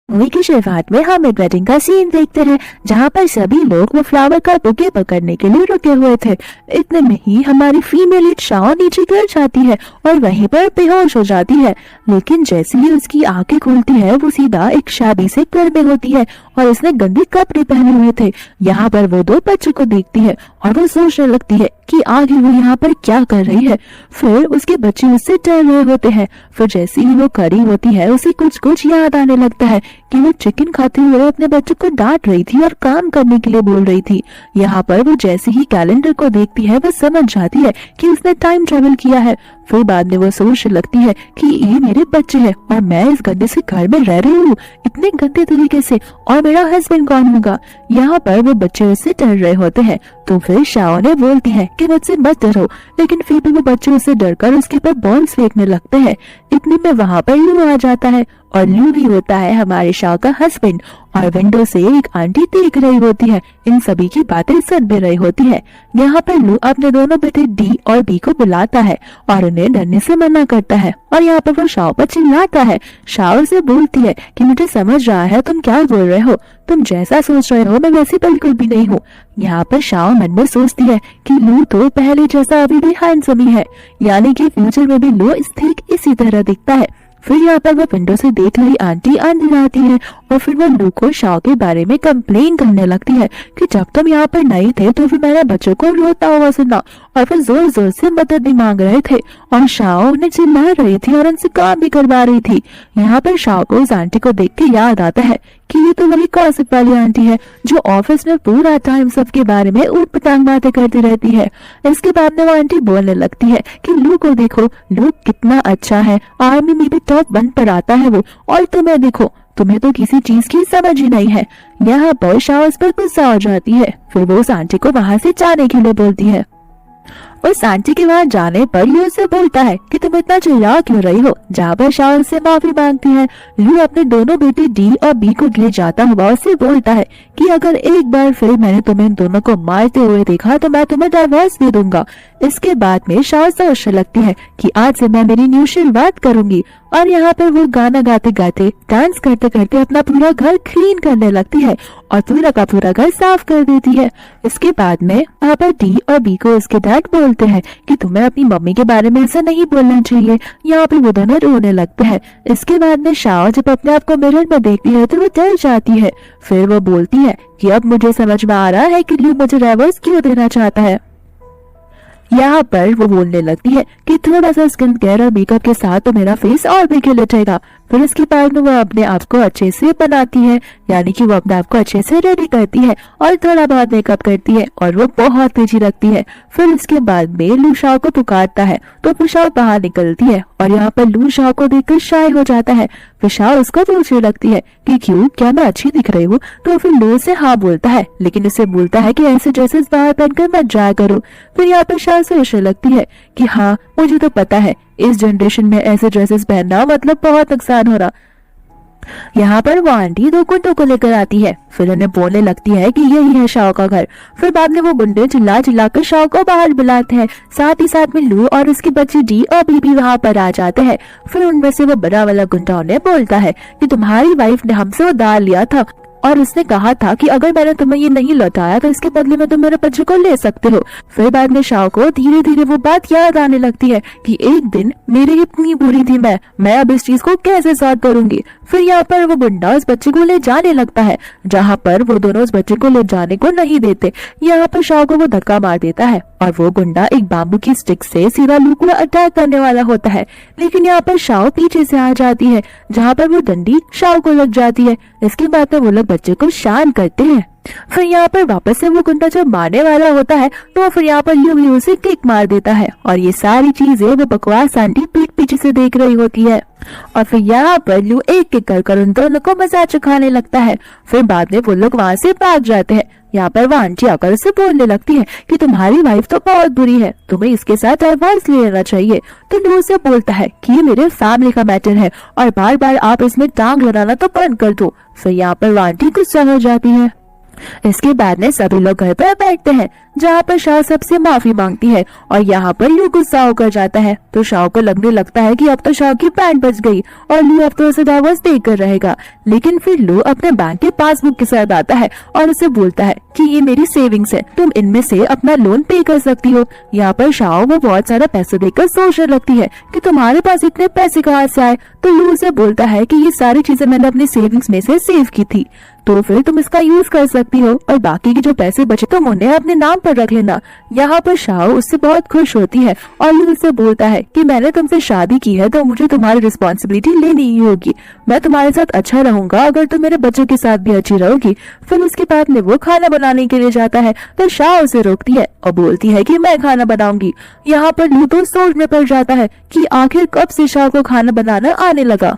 Movie की शुरुआत में हम एक वेडिंग का सीन देखते हैं जहाँ पर सभी लोग वो फ्लावर का बुके पकड़ने के लिए रुके हुए थे। इतने में ही हमारी फीमेल लीड शाओ नीचे गिर जाती है और वहीं पर बेहोश हो जाती है। लेकिन जैसे ही उसकी आंखें खुलती है वो सीधा एक शादी से घर में होती है और उसने गंदे कपड़े पहने हुए थे। यहाँ पर वो दो बच्चों को देखती है और वो सोचने लगती है कि आगे वो यहाँ पर क्या कर रही है। फिर उसके बच्चे उससे डर रहे होते हैं। फिर जैसे ही वो खड़ी होती है उसे कुछ कुछ याद आने लगता है कि वो चिकन खाते हुए अपने बच्चों को डांट रही थी और काम करने के लिए बोल रही थी। यहाँ पर वो जैसे ही कैलेंडर को देखती है वो समझ जाती है कि उसने टाइम ट्रेवल किया है। फिर बाद में वो सोचने लगती है कि ये मेरे बच्चे हैं और मैं इस गंदे से घर में रह रही हूँ इतने गंदे तरीके से, और मेरा हस्बैंड कौन होगा। यहाँ पर वो बच्चे उससे डर रहे होते हैं तो फिर शाओ ने बोलती है कि मुझसे मत डरो, लेकिन फिर भी वो बच्चे उससे डरकर उसके ऊपर बॉम्ब्स फेंकने लगते हैं। इतने में वहाँ पर लू आ जाता है और लू भी होता है हमारे शाओ का हस्बैंड, और विंडो से एक आंटी देख रही होती है, इन सभी की बातें सुन भी रही होती है। यहाँ पर लू अपने दोनों बेटे डी और बी को बुलाता है और उन्हें डरने से मना करता है, और यहाँ पर वो शाओ पर चिल्लाता है। शाओ से बोलती है कि मुझे समझ रहा है तुम क्या बोल रहे हो, तुम जैसा सोच रहे हो मैं वैसी बिल्कुल भी नहीं हूँ। यहाँ पर शाओ मन में सोचती है कि लू तो पहले जैसा अभी भी हैंडसम ही है, यानी कि फ्यूचर में भी लू ठीक इसी तरह दिखता है। फिर यहाँ पर वो विंडो से देख रही आंटी अंदर आती है और फिर वो लू को शाओ के बारे में कंप्लेन करने लगती है कि जब तुम यहाँ पर नहीं थे तो फिर मैंने बच्चों को रोता हुआ सुना और फिर जोर जोर से मदद भी मांग रहे थे और शाओ उन्हें चिल्ला रही थी और उनसे काम भी करवा रही थी। यहाँ पर शाओ को उस आंटी को देख के याद आता है कि ये तो वही गॉसिप वाली आंटी है जो ऑफिस में पूरा टाइम सबके बारे में ऊट पटांग बातें करती रहती है। इसके बाद में वो आंटी बोलने लगती है कि लू को देखो, लू कितना अच्छा है, आर्मी में भी टॉप 1 पर आता है वो, और तुम्हें देखो, तुम्हें तो किसी चीज की समझ ही नहीं है। यहाँ पर शाओ उस पर गुस्सा हो जाती है। फिर वो उस आंटी को वहाँ से जाने के लिए बोलती है। उस आंटी के वहाँ जाने पर लू से बोलता है कि तुम इतना चिल्ला क्यों रही हो, जहाँ पर शाओ से माफी मांगती है। लू अपने दोनों बेटे डी और बी को ले जाता हुआ उससे बोलता है कि अगर एक बार फिर मैंने तुम्हें इन दोनों को मारते हुए देखा तो मैं तुम्हें डाइवोर्स दे दूंगा। इसके बाद में शाओ सोचने लगती है कि आज से मैं मेरी न्यू शुरुआत करूंगी, और यहाँ पर वो गाना गाते गाते डांस करते करते अपना पूरा घर क्लीन करने लगती है और पूरा का पूरा घर साफ कर देती है। इसके बाद में वहाँ पर डी और बी को उसके डैड बोलते हैं कि तुम्हें अपनी मम्मी के बारे में ऐसा नहीं बोलना चाहिए। यहाँ पे वो दोनों रोने लगते हैं। इसके बाद में शाओ जब अपने आप को मिरर में देखती है तो वो डर जाती है। फिर वो बोलती है कि अब मुझे समझ में आ रहा है कि लू मुझे डाइवोर्स क्यों देना चाहता है। यहाँ पर वो बोलने लगती है कि थोड़ा सा स्किन केयर और मेकअप के साथ तो मेरा फेस और भी खिल उठेगा। फिर इसके बाद में वो अपने आप को अच्छे से बनाती है, यानी कि वो अपने आप को अच्छे से रेडी करती है और थोड़ा बहुत मेकअप करती है और वो बहुत तेजी रखती है। फिर इसके बाद में लू शाओ को पुकारता है तो फिर शाओ बाहर निकलती है और यहाँ पर लू शाओ को देखकर शाय हो जाता है। फिर शाओ उसको पूछने लगती है कि क्यों, क्या मैं अच्छी दिख रही हूँ? तो फिर लू से हाँ बोलता है, लेकिन उसे बोलता है कि ऐसे ड्रेसेस बाहर पहनकर मत जाया करो। फिर यहाँ पर शाओ सोचने लगती है कि हाँ मुझे तो पता है इस जनरेशन में ऐसे ड्रेसेस पहनना मतलब बहुत नुकसान हो रहा। यहाँ पर वो आंटी 2 गुंडों को लेकर आती है। फिर उन्हें बोलने लगती है कि यही है शाओ का घर। फिर बाद में वो गुंडे चिल्ला चिल्ला कर शाओ को बाहर बुलाते हैं। साथ ही साथ में लू और उसके बच्चे डी और बी भी वहाँ पर आ जाते हैं। फिर उनमें से वो बड़ा वाला गुंडा उन्हें बोलता है कि तुम्हारी वाइफ ने हमसे उधार लिया था और उसने कहा था कि अगर मैंने तुम्हें ये नहीं लौटाया तो इसके बदले में तुम मेरे बच्चे को ले सकते हो। फिर बाद में शाओ को धीरे धीरे वो बात याद आने लगती है कि एक दिन मेरी इतनी बुरी थी मैं अब इस चीज को कैसे सॉल्व करूंगी। फिर यहाँ पर वो गुंडा उस बच्चे को ले जाने लगता है, जहाँ पर वो दोनों उस बच्चे को ले जाने को नहीं देते। यहाँ पर शाओ को वो धक्का मार देता है और वो गुंडा एक बाम्बू की स्टिक से सीधा लू को अटैक करने वाला होता है, लेकिन यहाँ पर शाओ पीछे से आ जाती है, जहाँ पर वो डंडी शाओ को लग जाती है। इसके बाद में वो लोग बच्चे को शांत करते हैं। फिर यहाँ पर वापस से वो गुंडा जब मारने वाला होता है तो फिर यहाँ पर लू भी उसे किक मार देता है, और ये सारी चीजें वो बकवास आंटी पीठ पीछे से देख रही होती है। और फिर यहाँ पर लू एक किक कर उन दोनों को मजाक चखाने लगता है। फिर बाद में वो लोग वहाँ से भाग जाते हैं। यहाँ पर वो आंटी आकर उसे बोलने लगती है कि तुम्हारी वाइफ तो बहुत बुरी है, तुम्हें इसके साथ डाइवोर्स ले लेना चाहिए। तो लू से बोलता है कि ये मेरे फैमिली का मैटर है और बार बार आप इसमें टांग लगाना तो बंद कर दो। फिर यहाँ पर वो आंटी गुस्सा हो जाती है। इसके बाद में सभी लोग घर पर बैठते हैं, जहाँ पर शाओ सबसे माफी मांगती है और यहाँ पर लू गुस्सा होकर जाता है। तो शाओ को लगने लगता है कि अब तो शाओ की बैंड बच गई और लू अब तो उसे डाइवोर्स देकर रहेगा। लेकिन फिर लू अपने बैंक के पासबुक के साथ आता है और उसे बोलता है कि ये मेरी सेविंग्स है, तुम इनमें से अपना लोन पे कर सकती हो। यहाँ पर शाओ वो बहुत सारा पैसा देकर सोचने लगती है कि तुम्हारे पास इतने पैसे कहाँ से आए। तो लू उसे बोलता है कि ये सारी चीजें मैंने अपनी सेविंग्स में से सेव की थी, तो फिर तुम इसका यूज कर सकती हो और बाकी के जो पैसे बचे तुम उन्हें अपने नाम पर रख लेना। यहाँ पर शाओ उससे बहुत खुश होती है और लू उससे बोलता है कि मैंने तुमसे शादी की है तो मुझे तुम्हारी रिस्पॉन्सिबिलिटी लेनी ही होगी। मैं तुम्हारे साथ अच्छा रहूंगा अगर तुम मेरे बच्चों के साथ भी अच्छी रहोगी। फिर उसके बाद में वो खाना बनाने के लिए जाता है तो शाओ उसे रोकती है और बोलती है कि मैं खाना बनाऊंगी। यहाँ पर लू तो सोच में पड़ जाता है कि आखिर कब से शाओ को खाना बनाना आने लगा।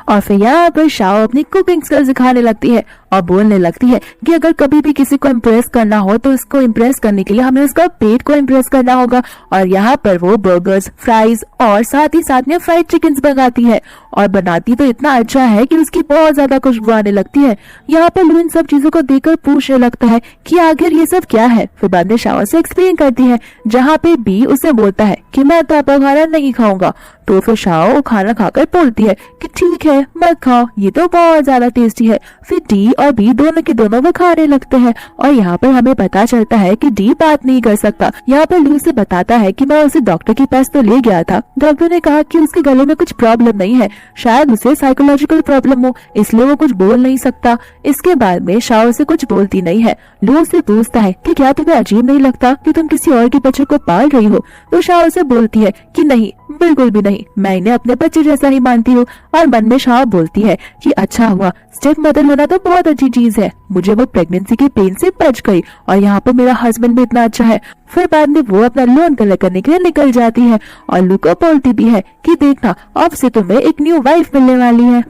और फिर यहाँ पर शाओ अपनी कुकिंग स्किल्स सिखाने लगती है और बोलने लगती है कि अगर कभी भी किसी को इम्प्रेस करना हो तो उसको इम्प्रेस करने के लिए हमें उसका पेट को इम्प्रेस करना होगा। और यहाँ पर वो बर्गर्स, फ्राइज और साथ ही साथ में फ्राइड चिकन बनाती है और बनाती तो इतना अच्छा है कि उसकी बहुत ज्यादा खुशबू आने लगती है। यहाँ पर लू इन सब चीजों को देखकर पूछने लगता है कि आखिर ये सब क्या है। फिर बाद में शाओ से एक्सप्लेन करती है, जहाँ पे बी उसे बोलता है कि मैं तो आपका खाना नहीं खाऊंगा। तो फिर शाओ खाना खाकर बोलती है कि ठीक है मत खाओ, ये तो बहुत ज्यादा टेस्टी है। फिर डी और बी दोनों के दोनों वो खाने लगते हैं और यहाँ पर हमें पता चलता है कि डी बात नहीं कर सकता। यहाँ पर लू से बताता है कि मैं उसे डॉक्टर के पास तो ले गया था, डॉक्टर ने कहा कि उसके गले में कुछ प्रॉब्लम नहीं है, शायद उसे साइकोलॉजिकल प्रॉब्लम हो इसलिए वो कुछ बोल नहीं सकता। इसके बाद में शाओ से कुछ बोलती नहीं है। लू से पूछता है कि क्या तुम्हें अजीब नहीं लगता कि तुम किसी और के बच्चे को पाल रही हो। तो शाओ से बोलती है कि नहीं, बिल्कुल भी नहीं, मैं इन्हें अपने बच्चे जैसा ही मानती हूँ। और मन में शाओ बोलती है कि अच्छा हुआ, स्टेप मदर होना तो बहुत अच्छी चीज है, मुझे वो प्रेगनेंसी के पेन से बच गई और यहाँ पर मेरा हस्बैंड भी इतना अच्छा है। फिर बाद में वो अपना लोन कलेक्ट करने के लिए निकल जाती है और लू को बोलती भी है कि देखना अब से तुम्हें एक न्यू वाइफ मिलने वाली है।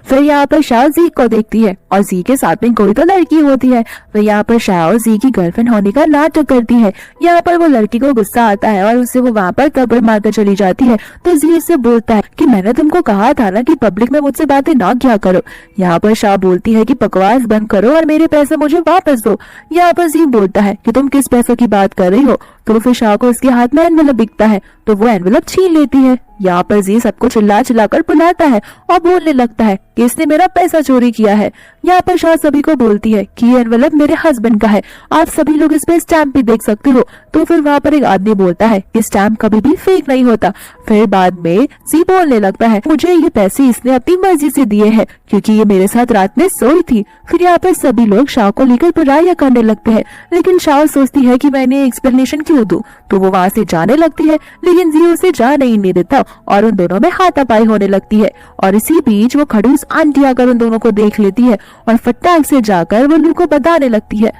फिर यहाँ पर शाओ जी को देखती है और जी के साथ में कोई तो लड़की होती है। फिर यहाँ पर शाओ जी की गर्लफ्रेंड होने का नाटक करती है। यहाँ पर वो लड़की को गुस्सा आता है और उससे वो वहाँ पर कब्र मारकर चली जाती है। तो जी उससे बोलता है कि मैंने तुमको कहा था ना कि पब्लिक में मुझसे बातें ना किया करो। यहाँ पर शाओ बोलती है कि बकवास बंद करो और मेरे पैसे मुझे वापस दो। यहाँ पर जी बोलता है कि तुम किस पैसों की बात कर रही हो। तो फिर शाओ को उसके हाथ में एनवेलप दिखता है तो वो एनवेलप छीन लेती है। यहाँ पर जी सबको चिल्ला चिल्लाकर बुलाता है और बोलने लगता है कि इसने मेरा पैसा चोरी किया है। यहाँ पर शाह सभी को बोलती है कि ये एनवेलप मेरे हस्बैंड का है, आप सभी लोग इस पे स्टैम्प भी देख सकते हो। तो फिर वहाँ पर एक आदमी बोलता है कि स्टैम्प कभी भी फेक नहीं होता। फिर बाद में जी बोलने लगता है मुझे ये पैसे इसने अपनी मर्जी से दिए हैं क्योंकि ये मेरे साथ रात में सोई थी। फिर यहाँ पर सभी लोग शाह को लेकर बुराइयां करने लगते हैं, लेकिन शाह सोचती है कि मैंने एक्सप्लेनेशन क्यों दूं। तो वो वहाँ से जाने लगती है, लेकिन जी उसे जाने ही नहीं देता और उन दोनों में हाथापाई होने लगती है। और इसी बीच वो खड़ूस आंटी आकर उन दोनों को देख लेती है और फटाक से जाकर वो लू को बताने लगती है।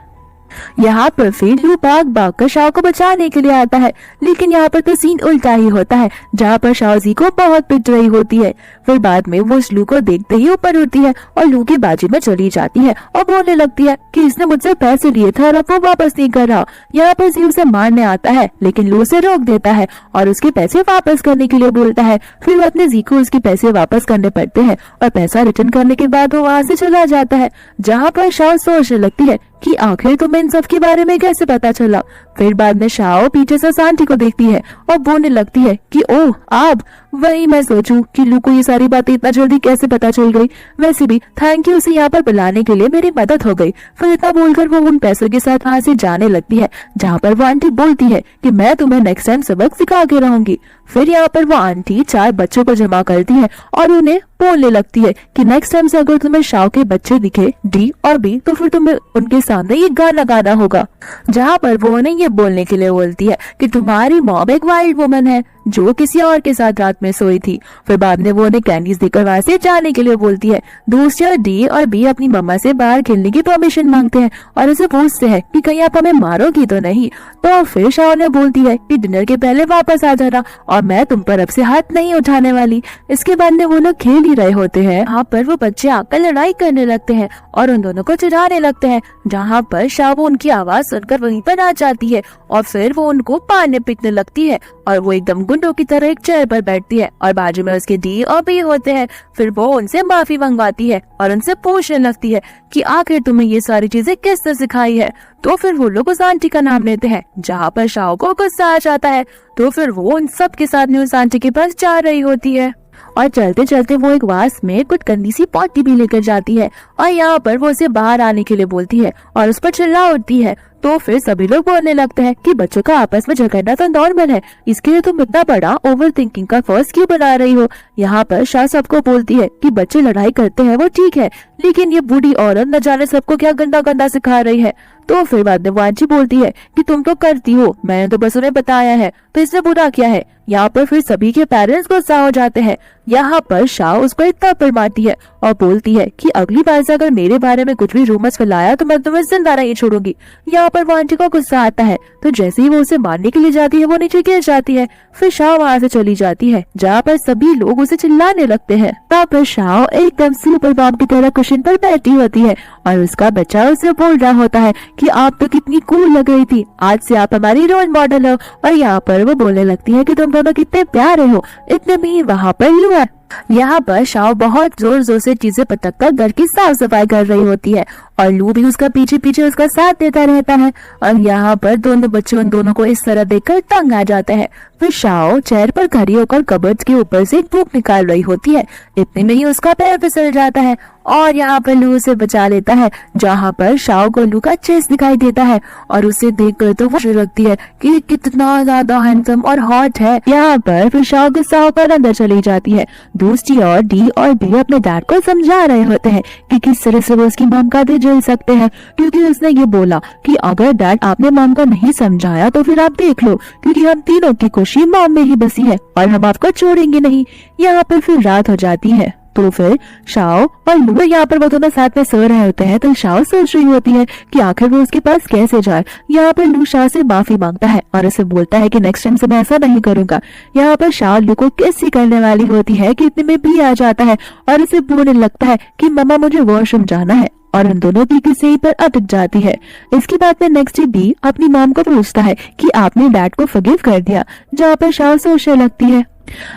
यहाँ पर फिर लू भाग कर शाओ को बचाने के लिए आता है, लेकिन यहाँ पर तो सीन उल्टा ही होता है जहाँ पर शाओ जी को बहुत पिट रही होती है। फिर बाद में वो लू को देखते ही ऊपर उठती है और लू की बाजी में चली जाती है और बोलने लगती है कि इसने मुझसे पैसे लिए थे और अब वो वापस नहीं कर रहा। यहाँ पर जी उसे मारने आता है, लेकिन लू उसे रोक देता है और उसके पैसे वापस करने के लिए बोलता है। फिर वो अपने जी को उसके पैसे वापस करने पड़ते हैं और पैसा रिटर्न करने के बाद वो वहाँ से चला जाता है। जहाँ पर शाओ सोचने लगती है कि आखिर तुम्हें इन सब के बारे में कैसे पता चला। फिर बाद में शाओ पीछे से आंटी को देखती है और बोलने लगती है कि ओह आप, वही मैं सोचूं कि लू को ये सारी बातें इतना जल्दी कैसे पता चल गई। वैसे भी थैंक यू उसे यहाँ पर बुलाने के लिए, मेरी मदद हो गई। फिर इतना बोलकर वो उन पैसों के साथ वहाँ से जाने लगती है, जहाँ पर वो आंटी बोलती है कि मैं तुम्हें नेक्स्ट टाइम सबक सिखा के रहूंगी। फिर यहाँ पर वो आंटी 4 बच्चों को जमा करती है और उन्हें बोलने लगती है कि नेक्स्ट टाइम से अगर तुम्हें शाओ के बच्चे दिखे डी और बी तो फिर तुम्हें उनके सामने ये गाना गाना होगा। जहाँ पर वो उन्हें ये बोलने के लिए बोलती है कि तुम्हारी मॉम एक वाइल्ड वुमन है जो किसी और के साथ रात में सोई थी। फिर बाद में वो उन्हें कैंडीज देकर वहाँ से जाने के लिए बोलती है। दूसरे डी और बी अपनी मम्मा से बाहर खेलने की परमिशन मांगते हैं और उसे पूछते हैं कि कहीं आप हमें मारोगी तो नहीं। तो फिर शाओ ने बोलती है कि डिनर के पहले वापस आ जाना और मैं तुम पर अब से हाथ नहीं उठाने वाली। इसके बाद में वो लोग खेल ही रहे होते हैं, यहाँ पर वो बच्चे आकर लड़ाई करने लगते हैं और उन दोनों को चिढ़ाने लगते हैं। जहाँ पर शाओ उनकी आवाज सुनकर वहीं पर आ जाती है है और फिर वो उनको पानी पीटने लगती है और वो एकदम गुंडों की तरह एक चेयर पर बैठती है और बाजू में उसके डी और बी होते हैं। फिर वो उनसे माफी मंगवाती है और उनसे पूछने लगती है कि आखिर तुम्हें ये सारी चीजें किसने सिखाई है। तो फिर वो लोग उस आंटी का नाम लेते हैं, जहाँ पर शाओ को गुस्सा आ जाता है। तो फिर वो उन सब के साथ उस आंटी के पास जा रही होती है और चलते चलते वो एक वास में कुछ गंदी सी पॉटी भी लेकर जाती है और यहाँ पर वो उसे बाहर आने के लिए बोलती है और उस पर चिल्ला उठती है। तो फिर सभी लोग बोलने लगते हैं कि बच्चों का आपस में झगड़ना तो नॉर्मल है, इसके लिए तुम इतना बड़ा ओवर थिंकिंग का फर्स्ट क्यों बना रही हो। यहाँ पर शाह सबको बोलती है कि बच्चे लड़ाई करते हैं वो ठीक है, लेकिन ये बूढ़ी औरत न जाने सबको क्या गंदा गंदा सिखा रही है। तो फिर बाद में वो आंटी बोलती है कि तुम तो करती हो, मैंने तो बस उन्हें बताया है, तो इसमें बुरा क्या है। यहाँ पर फिर सभी के पेरेंट्स गुस्सा हो जाते हैं। यहाँ पर शाह उसको एक थप्पड़ मारती है और बोलती है कि अगली बार से अगर मेरे बारे में कुछ भी रूमर्स फैलाया तो मैं तुम्हें जिंदा नहीं छोड़ूंगी। यहाँ पर वो आंटी को गुस्सा आता है, तो जैसे ही वो उसे मारने के लिए जाती है वो नीचे गिर जाती है। फिर शाह वहाँ से चली जाती है, जहाँ पर सभी लोग उसे चिल्लाने लगते हैं। तब पर शाह एकदम सुपर बॉम की तरह कुशन पर बैठी होती है और उसका बच्चा उसे बोल रहा होता है कि आप तो कितनी कूल लग रही थी, आज से आप हमारी रोल मॉडल हो। और यहाँ पर वो बोलने लगती है कि तुम दोनों कितने प्यारे हो। इतने में ही वहाँ पर लू है। यहाँ पर शाओ बहुत जोर जोर से चीजें पटक कर घर की साफ सफाई कर रही होती है और लू भी उसका पीछे पीछे उसका साथ देता रहता है। और यहाँ पर दोनों बच्चे उन दोनों को इस तरह देखकर तंग आ जाते हैं। फिर शाओ चेयर पर खड़ी होकर कबर्ड के ऊपर से एक बुक निकाल रही होती है, इतने में ही उसका पैर फिसल जाता है और यहाँ पर लू उसे बचा लेता है। जहाँ पर शाओ को लू का चेस्ट दिखाई देता है और उसे देखकर तो वो लगती है कि कितना ज्यादा हैंडसम और हॉट है। यहाँ पर फिर शाओ गुस्सा होकर अंदर चली जाती है। दूसरी ओर डी और बी अपने डैड को समझा रहे होते हैं कि किस तरह से वो उसकी मॉम का दिल झेल सकते हैं, क्योंकि उसने ये बोला कि अगर डैड आपने मॉम को नहीं समझाया तो फिर आप देख लो, क्योंकि हम तीनों की खुशी मॉम में ही बसी है और हम आपको छोड़ेंगे नहीं। यहाँ पर फिर रात हो जाती है। तो फिर शाओ और लू यहाँ पर वो दोनों साथ में सो रहे होते हैं। तो शाओ सोच रही होती है कि आखिर वो उसके पास कैसे जाए। यहाँ पर लू शाओ से माफी मांगता है और उसे बोलता है कि नेक्स्ट टाइम से मैं ऐसा नहीं करूंगा। यहाँ पर शाओ लू को किस करने वाली होती है कि इतने में भी आ जाता है और उसे बोलने लगता है कि मम्मा मुझे वॉशरूम जाना है और उन दोनों की किसी पर अटक जाती है। इसके बाद में नेक्स्ट डे बी अपनी मॉम को पूछता है कि आपने डैड को फॉरगिव कर दिया। जहाँ पर शाओ सोचने लगती है।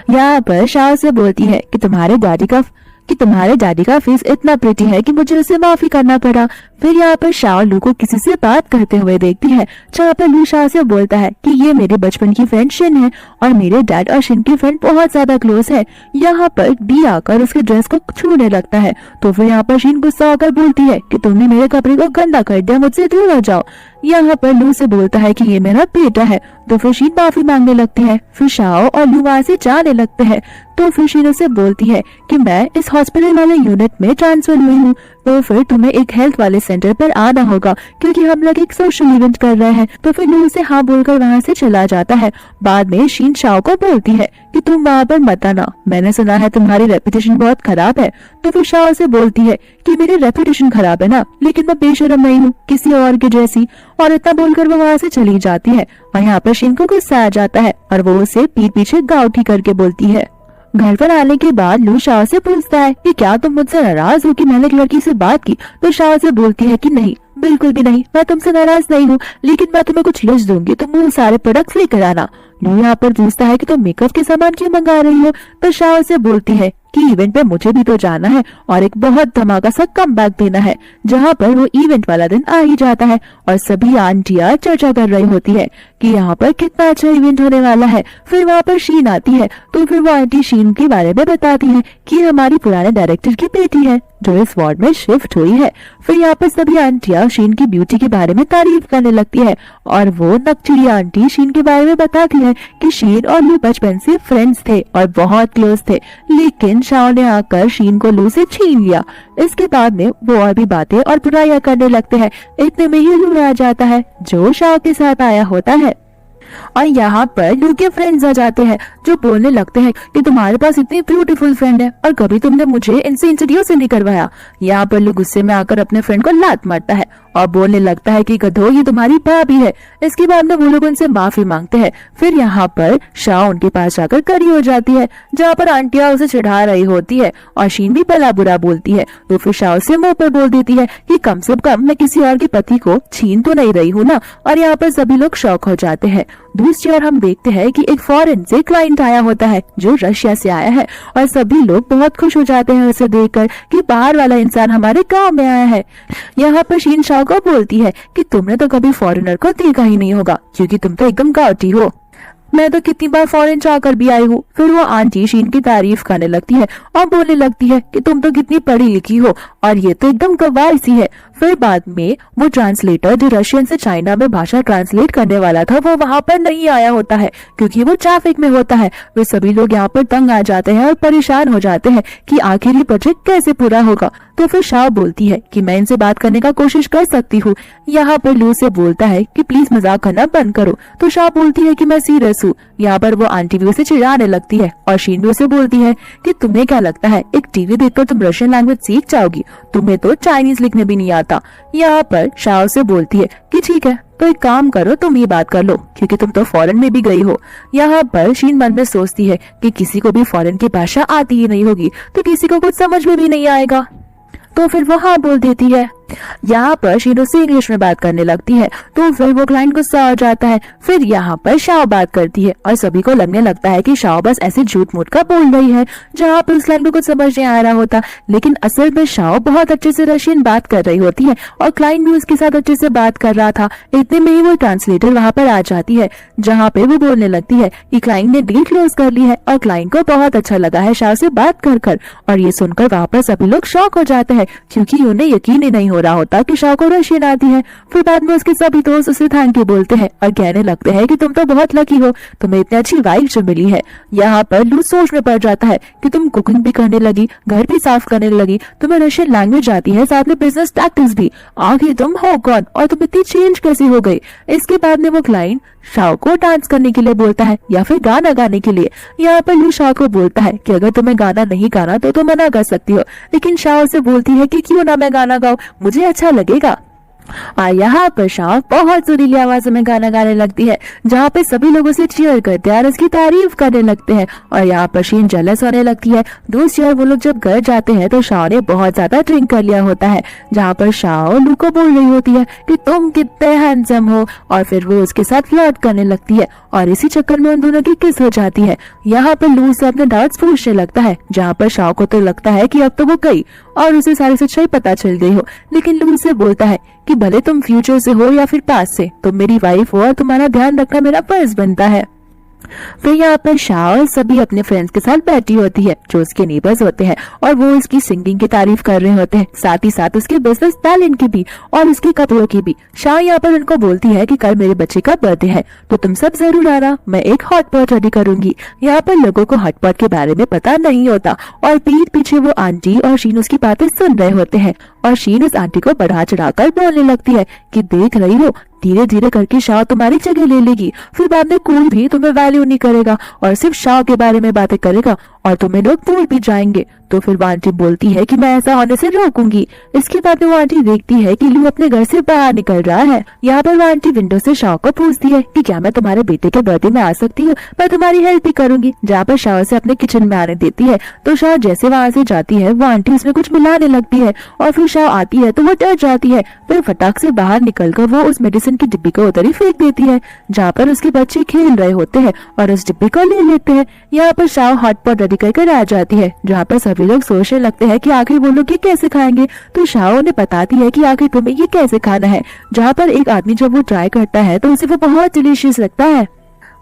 यहाँ पर शाओ से बोलती है कि तुम्हारे डैडी का फेस इतना प्रिटी है कि मुझे उसे माफी करना पड़ा। फिर यहाँ पर शाओ लू को किसी से बात करते हुए देखती है, जहाँ पर लू शाओ से बोलता है कि ये मेरे बचपन की फ्रेंड शिन है और मेरे डैड और शिन की फ्रेंड बहुत ज्यादा क्लोज है। यहाँ पर डी आकर उसके ड्रेस को छूने लगता है। तो फिर यहाँ पर शिन गुस्सा होकर बोलती है कि तुमने मेरे कपड़े को गंदा कर दिया, मुझसे दूर हो जाओ। यहाँ पर लू से बोलता है कि ये मेरा बेटा है। तो फिर शीन माफी मांगने लगती है। फिर शाओ और लू वहाँ से जाने लगते हैं। तो फिर शीन उसे बोलती है कि मैं इस हॉस्पिटल वाले यूनिट में ट्रांसफर हुई हूँ, तो फिर तुम्हें एक हेल्थ वाले सेंटर पर आना होगा क्योंकि हम लोग एक सोशल इवेंट कर रहे हैं। तो फिर लू उसे हाँ बोलकर वहाँ से चला जाता है। बाद में शीन शाओ को बोलती है कि तुम वहाँ पर मत आना, मैंने सुना है तुम्हारी रेपुटेशन बहुत खराब है। तो फिर शाओ से बोलती है कि मेरी रेपुटेशन खराब है ना, लेकिन मैं बेशरम नहीं हूँ किसी और की जैसी। और इतना बोलकर वो वहाँ से चली जाती है और यहाँ पर शीन को गुस्सा आ जाता है और वो उसे पीठ पीछे गाउठी करके बोलती है। घर पर आने के बाद लू शाओ से पूछता है कि क्या तुम मुझसे नाराज हो कि मैंने एक लड़की से बात की। तो शाओ से बोलती है कि नहीं, बिल्कुल भी नहीं, मैं तुमसे नाराज नहीं हूँ, लेकिन मैं तुम्हें कुछ लिस्ट दूंगी, तुम वो सारे प्रोडक्ट्स लेकर आना। लू यहाँ पर पूछता है कि तुम मेकअप के सामान क्यों मंगा रही हो। तो शाओ से बोलती है कि इवेंट पे मुझे भी तो जाना है और एक बहुत धमाका सा कमबैक देना है। जहाँ पर वो इवेंट वाला दिन आ ही जाता है और सभी आंटियां चर्चा कर रही होती है कि यहाँ पर कितना अच्छा इवेंट होने वाला है। फिर वहाँ पर शीन आती है। तो फिर वो आंटी शीन के बारे में बताती है कि हमारी पुराने डायरेक्टर की बेटी है जो इस वार्ड में शिफ्ट हुई है। फिर यहाँ पर सभी आंटियां शीन की ब्यूटी के बारे में तारीफ करने लगती है और वो नकचिड़ी आंटी शीन के बारे में बताती है कि शीन और लू बचपन से फ्रेंड्स थे और बहुत क्लोज थे, लेकिन शाओ ने आकर शीन को लू से छीन लिया। इसके बाद में वो और भी बातें और बुराइयां करने लगते हैं। इतने में ही लू आ जाता है जो शाओ के साथ आया होता है। और यहाँ पर लू के फ्रेंड्स आ जाते हैं जो बोलने लगते हैं कि तुम्हारे पास इतनी ब्यूटीफुल फ्रेंड है और कभी तुमने मुझे इनसे इंट्रोड्यूस ही नहीं करवाया। यहाँ पर लू गुस्से में आकर अपने फ्रेंड को लात मारता है और बोलने लगता है कि गधो ये तुम्हारी भाभी है। इसके बाद में वो लोग उनसे माफी मांगते हैं। फिर यहाँ पर शाह उनके पास जाकर खड़ी हो जाती है जहाँ पर आंटिया उसे चिढ़ा रही होती है और शीन भी भला बुरा बोलती है। तो फिर शाह उसे मुंह पर बोल देती है कि कम से कम मैं किसी और के पति को छीन तो नहीं रही हूँ ना। और यहाँ पर सभी लोग शॉक हो जाते हैं। दूसरी ओर हम देखते हैं कि एक फॉरेन से क्लाइंट आया होता है जो रशिया से आया है और सभी लोग बहुत खुश हो जाते हैं उसे देखकर कि बाहर वाला इंसान हमारे गांव में आया है। यहाँ पर शीन शाह को बोलती है कि तुमने तो कभी फॉरेनर को देखा ही नहीं होगा क्योंकि तुम तो एकदम गावटी हो। मैं तो कितनी बार फॉरेन जाकर भी आई हूँ। फिर वो आंटी शीन की तारीफ करने लगती है और बोलने लगती है कि तुम तो कितनी पढ़ी लिखी हो और ये तो एकदम गवार सी है। फिर बाद में वो ट्रांसलेटर जो रशियन से चाइना में भाषा ट्रांसलेट करने वाला था वो वहाँ पर नहीं आया होता है क्योंकि वो ट्रैफिक में होता है। वे सभी लोग यहाँ पर तंग आ जाते हैं और परेशान हो जाते हैं कि आखिर ये प्रोजेक्ट कैसे पूरा होगा। तो फिर शाह बोलती है कि मैं इनसे बात करने का कोशिश कर सकती हूँ। यहाँ पर लू से बोलता है कि प्लीज मजाक करना बंद करो। तो शाह बोलती है कि मैं सीरियस हूँ। यहाँ पर वो आंटी भी उसे चिढ़ाने लगती है और शीन भी उसे बोलती है कि तुम्हें क्या लगता है एक टीवी देखकर तुम रशियन लैंग्वेज सीख जाओगी? तुम्हें तो चाइनीज लिखने भी नहीं आता। यहाँ पर शाह से बोलती है कि ठीक है तो एक काम करो तुम ये बात कर लो क्योंकि तुम तो फॉरेन में भी गई हो। यहाँ पर शीन मन में सोचती है कि किसी को भी फॉरेन की भाषा आती ही नहीं होगी तो किसी को कुछ समझ में भी नहीं आएगा। तो फिर वो हाँ बोल देती है। यहाँ पर शीनो से इंग्लिश में बात करने लगती है तो फिर वो क्लाइंट गुस्सा हो जाता है। फिर यहाँ पर शाह बात करती है और सभी को लगने लगता है कि शाह बस ऐसे झूठ मूठ का बोल रही है जहाँ पर उस क्लाइंट को कुछ समझ नहीं आ रहा होता। लेकिन असल में शाह बहुत अच्छे से रशियन बात कर रही होती है और क्लाइंट भी उसके साथ अच्छे से बात कर रहा था। इतने में ही वो ट्रांसलेटर वहाँ पर आ जाती है जहाँ पे वो बोलने लगती है कि क्लाइंट ने डील क्लोज कर ली है और क्लाइंट को बहुत अच्छा लगा है शाह से बात कर। और ये सुनकर वहाँ पर सभी लोग शॉक हो जाते हैं क्योंकि उन्हें यकीन ही नहीं हो रहा होता कि शाह को रशियन आती है। फिर बाद में उसके सभी दोस्त उसे थैंक यू बोलते हैं और कहने लगते हैं कि तुम तो बहुत लकी हो, तुम्हें इतनी अच्छी वाइफ जो मिली है। यहाँ पर लू सोच में पड़ जाता है कि तुम कुकिंग भी करने लगी, घर भी साफ करने लगी, तुम्हें रशियन लैंग्वेज आती है, साथ में बिजनेस टैक्टिक्स भी। आखिर तुम हो कौन और तुम इतनी चेंज कैसे हो गई? इसके बाद में वो क्लाइंट शाह को डांस करने के लिए बोलता है या फिर गाना गाने के लिए। यहाँ पर लू शाह को बोलता है कि अगर तुम्हें गाना नहीं गाना तो तुम मना कर सकती हो। लेकिन शाह से बोलती है कि क्यों ना मैं गाना गाऊं, मुझे अच्छा लगेगा। और यहाँ पर शाह बहुत सुरीली आवाज में गाना गाने लगती है जहाँ पे सभी लोग उसे चीयर करते हैं और उसकी तारीफ करने लगते हैं। और यहाँ पर शीन जेलस होने लगती है। दूसरी ओर वो लोग जब घर जाते हैं तो शाह ने बहुत ज्यादा ड्रिंक कर लिया होता है जहाँ पर शाह लू को बोल रही होती है कि तुम कितने हैंडसम हो और फिर वो उसके साथ फ्लर्ट करने लगती है और इसी चक्कर में उन दोनों की किस हो जाती है। यहाँ पर लू से अपने डाउट्स पूछने लगता है जहाँ पर शाह को तो लगता है कि अब तो वो गई और उसे सारी सच्चाई पता चल गई हो। लेकिन लू से बोलता है कि भले तुम फ्यूचर से हो या फिर पास्ट से, तुम मेरी वाइफ हो और तुम्हारा ध्यान रखना मेरा फर्ज बनता है। फिर यहाँ पर शाह और सभी अपने फ्रेंड्स के साथ बैठी होती है जो उसके नेबर्स होते हैं और वो उसकी सिंगिंग की तारीफ कर रहे होते हैं, साथ ही साथ उसके बिजनेस टैलेंट की भी और उसके कपड़ों की भी। शाह यहाँ पर उनको बोलती है कि कल मेरे बच्चे का बर्थडे है तो तुम सब जरूर आना, मैं एक हॉट पॉट रेडी करूंगी। यहाँ पर लोगों को हॉट पॉट के बारे में पता नहीं होता और पीठ पीछे वो आंटी और शीन उसकी बातें सुन रहे होते हैं और शीन उस आंटी को बढ़ा चढ़ाकर बोलने लगती है कि देख रही हो धीरे धीरे करके शाह तुम्हारी जगह ले लेगी, फिर बाद में कोई भी तुम्हें वैल्यू नहीं करेगा और सिर्फ शाह के बारे में बातें करेगा और तुम्हें लोग भूल भी जाएंगे। तो फिर वो आंटी बोलती है कि मैं ऐसा होने से रोकूंगी। इसके बाद में वो आंटी देखती है कि लू अपने घर से बाहर निकल रहा है। यहाँ पर वो आंटी विंडो से शाह को पूछती है कि क्या मैं तुम्हारे बेटे के बर्थडे में आ सकती हूँ, मैं तुम्हारी हेल्प भी करूंगी। जहाँ पर शाह से अपने किचन में आने देती है तो शाह जैसे वहाँ से जाती है वो आंटी उसमें कुछ मिलाने लगती है और फिर शाह आती है तो वो डर जाती है। फिर फटाक से बाहर निकलकर वो उस मेडिसिन की डिब्बी को उधर ही फेंक देती है जहाँ पर उसके बच्चे खेल रहे होते हैं और उस डिब्बे को ले लेते हैं। यहाँ पर शाह हॉट पॉट रेडी कर आ जाती है जहाँ पर सभी लोग सोचने लगते हैं कि आखिर वो लोग ये कैसे खाएंगे। तो शाह उन्हें बताती है कि आखिर तुम्हें ये कैसे खाना है। जहाँ पर एक आदमी जब वो ट्राई करता है तो उसे वो बहुत डिलीशियस लगता है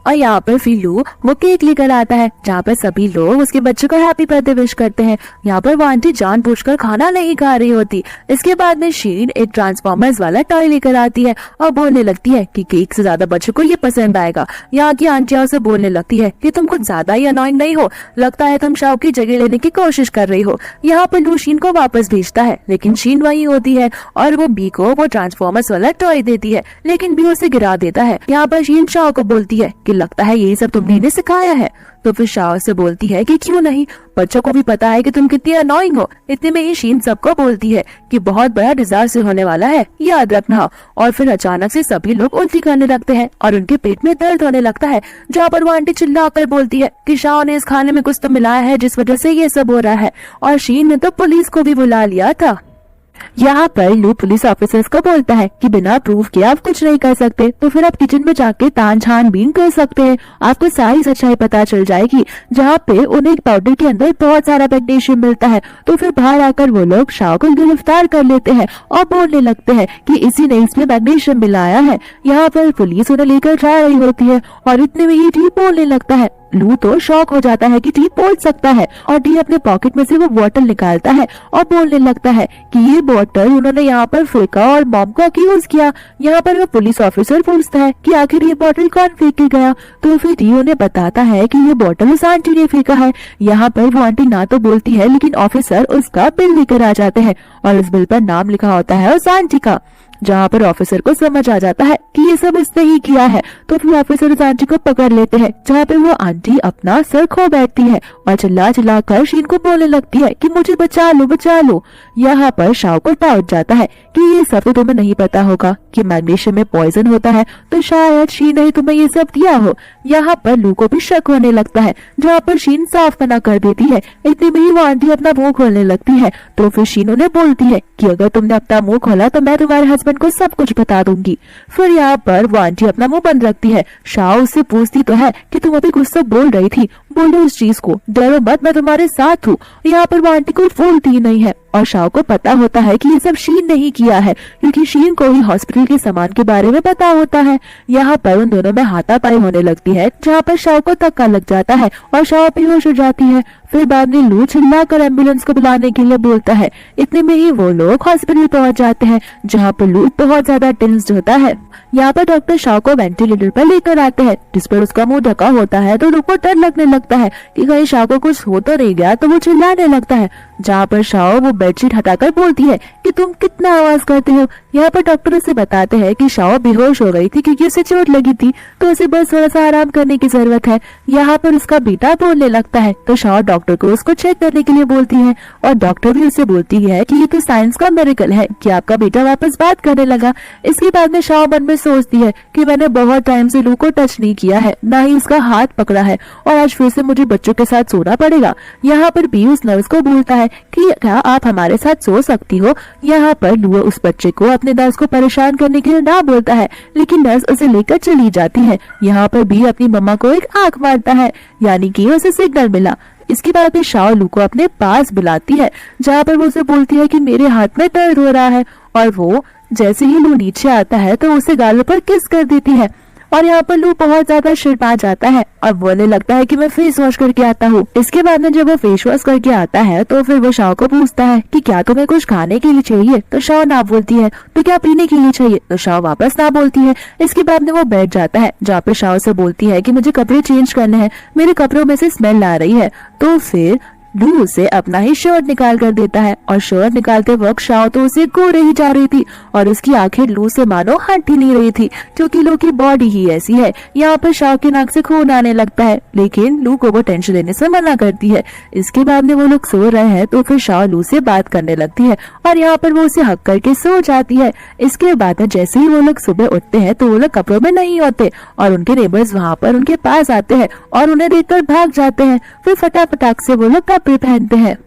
और यहाँ पर फिर लू वो केक लेकर आता है जहाँ पर सभी लोग उसके बच्चे को हैप्पी बर्थडे विश करते हैं। यहाँ पर वो आंटी जानबूझकर खाना नहीं खा रही होती। इसके बाद में शीन एक ट्रांसफॉर्मर्स वाला टॉय लेकर आती है और बोलने लगती है कि केक से ज्यादा बच्चों को ये पसंद आएगा। यहाँ की आंटियां उसे बोलने लगती है कि तुम कुछ ज्यादा ही अनोइंग नहीं हो, लगता है तुम शाओ की जगह लेने की कोशिश कर रही हो। यहाँ पर लू शीन को वापस भेजता है लेकिन शीन वही होती है और वो बी को वो ट्रांसफॉर्मर्स वाला टॉय देती है, लेकिन बी उसे गिरा देता है। यहाँ पर शीन शाओ को बोलती है कि लगता है यही सब तुमने इन्हें सिखाया है। तो फिर शाओ से बोलती है कि क्यों नहीं, बच्चों को भी पता है कि तुम कितनी अनोइंग हो। इतने में ही शीन सबको बोलती है कि बहुत बड़ा डिजास्टर होने वाला है, याद रखना। और फिर अचानक से सभी लोग उल्टी करने लगते हैं और उनके पेट में दर्द होने लगता है, जहाँ पर वो आंटी चिल्लाकर बोलती है कि शाओ ने इस खाने में कुछ तो मिलाया है जिस वजह से ये सब हो रहा है, और शीन ने तो पुलिस को भी बुला लिया था। यहाँ पर लू पुलिस ऑफिसर्स को बोलता है कि बिना प्रूफ के आप कुछ नहीं कर सकते, तो फिर आप किचन में जाके छानबीन कर सकते हैं, आपको सारी सच्चाई पता चल जाएगी। जहाँ पे उन्हें एक पाउडर के अंदर बहुत सारा मैग्नीशियम मिलता है। तो फिर बाहर आकर वो लोग शाओ को गिरफ्तार कर लेते हैं और बोलने लगते हैं कि इसी ने इसमें मैग्नीशियम मिलाया है। यहाँ पर पुलिस उन्हें लेकर जा रही होती है और इतने में ही डी बोलने लगता है। लू तो शॉक हो जाता है कि डी बोल सकता है और डी अपने पॉकेट में से वो बोतल निकालता है और बोलने लगता है कि ये बोतल उन्होंने यहाँ पर फेंका और मॉम को अक्यूज किया। यहाँ पर वो पुलिस ऑफिसर पूछता है कि आखिर ये बोतल कौन फेंक के गया, तो फिर डी उन्हें बताता है कि ये बोतल उस आंटी ने फेंका है। यहाँ पर वो आंटी ना तो बोलती है लेकिन ऑफिसर उसका बिल लेकर आ जाते हैं और इस बिल पर नाम लिखा होता है उस आंटी का। जहाँ पर ऑफिसर को समझ आ जाता है कि ये सब इसने ही किया है, तो फिर ऑफिसर उस आंटी को पकड़ लेते हैं, जहाँ पे वो आंटी अपना सर खो बैठती है और चिल्ला कर शीन को बोलने लगती है कि मुझे बचा लो बचा लो। यहाँ पर शाओ को डाउट जाता है कि ये सब तो तुम्हें नहीं पता होगा कि मैग्नीशियम में पॉइजन होता है, तो शायद शीन ने तुम्हें ये सब दिया हो। यहाँ पर लू को भी शक होने लगता है, जहाँ पर शीन साफ मना कर देती है। इतने में ही वो आंटी अपना मुंह खोलने लगती है, तो फिर शीन उन्हें बोलती है कि अगर तुमने अपना मुंह खोला तो मैं तुम्हारे हस्बैंड को सब कुछ बता दूंगी। फिर यहाँ पर वो आंटी अपना मुंह बंद रखती है। शाओ उससे पूछती तो है कि तुम अभी कुछ तो बोल रही थी, बोलो इस चीज को, डरो मत, मैं तुम्हारे साथ हूँ। यहाँ पर वो आंटी कुछ बोलती ही नहीं है और शाओ को पता होता है कि ये सब शीन ने ही किया है, क्योंकि शीन को ही हॉस्पिटल के सामान के बारे में पता होता है। यहाँ पर उन दोनों में हाथापाई होने लगती है, जहाँ पर शाओ को धक्का लग जाता है और शाओ बेहोश हो जाती है। फिर बाद में लू चिल्लाकर एम्बुलेंस को बुलाने के लिए बोलता है। इतने में ही वो लोग हॉस्पिटल पहुंच जाते हैं, जहाँ पर लू बहुत ज्यादा टेंस्ड होता है। यहाँ पर डॉक्टर शाओ को वेंटिलेटर पर लेकर आते हैं, जिस पर उसका मुंह ढका होता है, तो लू को डर लगने लगता है कि कहीं शाओ को कुछ हो तो नहीं गया, तो वो चिल्लाने लगता है। जहाँ पर शाओ वो बेडशीट हटाकर बोलती है कि तुम कितना आवाज करते हो। यहाँ पर डॉक्टर उसे बताते हैं कि शाओ बेहोश हो गई थी क्योंकि उसे चोट लगी थी, तो उसे बस थोड़ा सा आराम करने की जरूरत है। यहाँ पर उसका बेटा बोलने लगता है, तो शाओ डॉक्टर को उसको चेक करने के लिए बोलती है और डॉक्टर भी उसे बोलती है कि ये तो साइंस का मिरेकल है कि आपका बेटा वापस बात करने लगा। इसके बाद में शाओ मन में सोचती है कि मैंने बहुत टाइम से लू को टच नहीं किया है, ना ही इसका हाथ पकड़ा है, और आज फिर से मुझे बच्चों के साथ सोना पड़ेगा। यहाँ पर बी उस नर्स को बोलता है कि क्या आप हमारे साथ सो सकती हो। यहाँ पर लू उस बच्चे को अपने नर्स को परेशान करने के लिए ना बोलता है, लेकिन नर्स उसे लेकर चली जाती है। यहाँ पर बी अपनी मम्मा को एक आंख मारता है, यानी कि उसे सिग्नल मिला। इसके बाद में शाओ लू को अपने पास बुलाती है, जहाँ पर वो उसे बोलती है कि मेरे हाथ में दर्द हो रहा है, और वो जैसे ही लू नीचे आता है तो उसे गालों पर किस कर देती है। और यहाँ पर लू बहुत ज्यादा शर्मा जाता है और बोलने लगता है कि मैं फेस वॉश करके आता हूँ। इसके बाद में जब वो फेस वॉश करके आता है तो फिर वो शाओ को पूछता है कि क्या तुम्हें कुछ खाने के लिए चाहिए, तो शाओ ना बोलती है। तो क्या पीने के लिए चाहिए, तो शाओ वापस ना बोलती है। इसके बाद में वो बैठ जाता है, जहाँ पर शाओ से बोलती है कि मुझे कपड़े चेंज करने हैं, मेरे कपड़ों में से स्मेल आ रही है। तो फिर लू उसे अपना ही शर्ट निकाल कर देता है और शर्ट निकालते वक्त शाओ तो उसे घूरे ही जा रही थी और उसकी आंखें लू से मानो हट ही नहीं रही थी, क्योंकि लू की बॉडी ही ऐसी है। यहाँ पर शाओ की नाक से खून आने लगता है, लेकिन लू को वो टेंशन लेने से मना करती है। इसके बाद में वो लोग सो रहे हैं तो फिर शाओ लू से बात करने लगती है और यहाँ पर वो उसे हक करके सो जाती है। इसके बाद जैसे ही वो लोग सुबह उठते हैं तो वो लोग कपड़ों में नहीं होते और उनके नेबर्स वहाँ पर उनके पास आते हैं और उन्हें देखकर भाग जाते हैं। फिर फटाफट से वो लोग कपड़े पहनते हैं।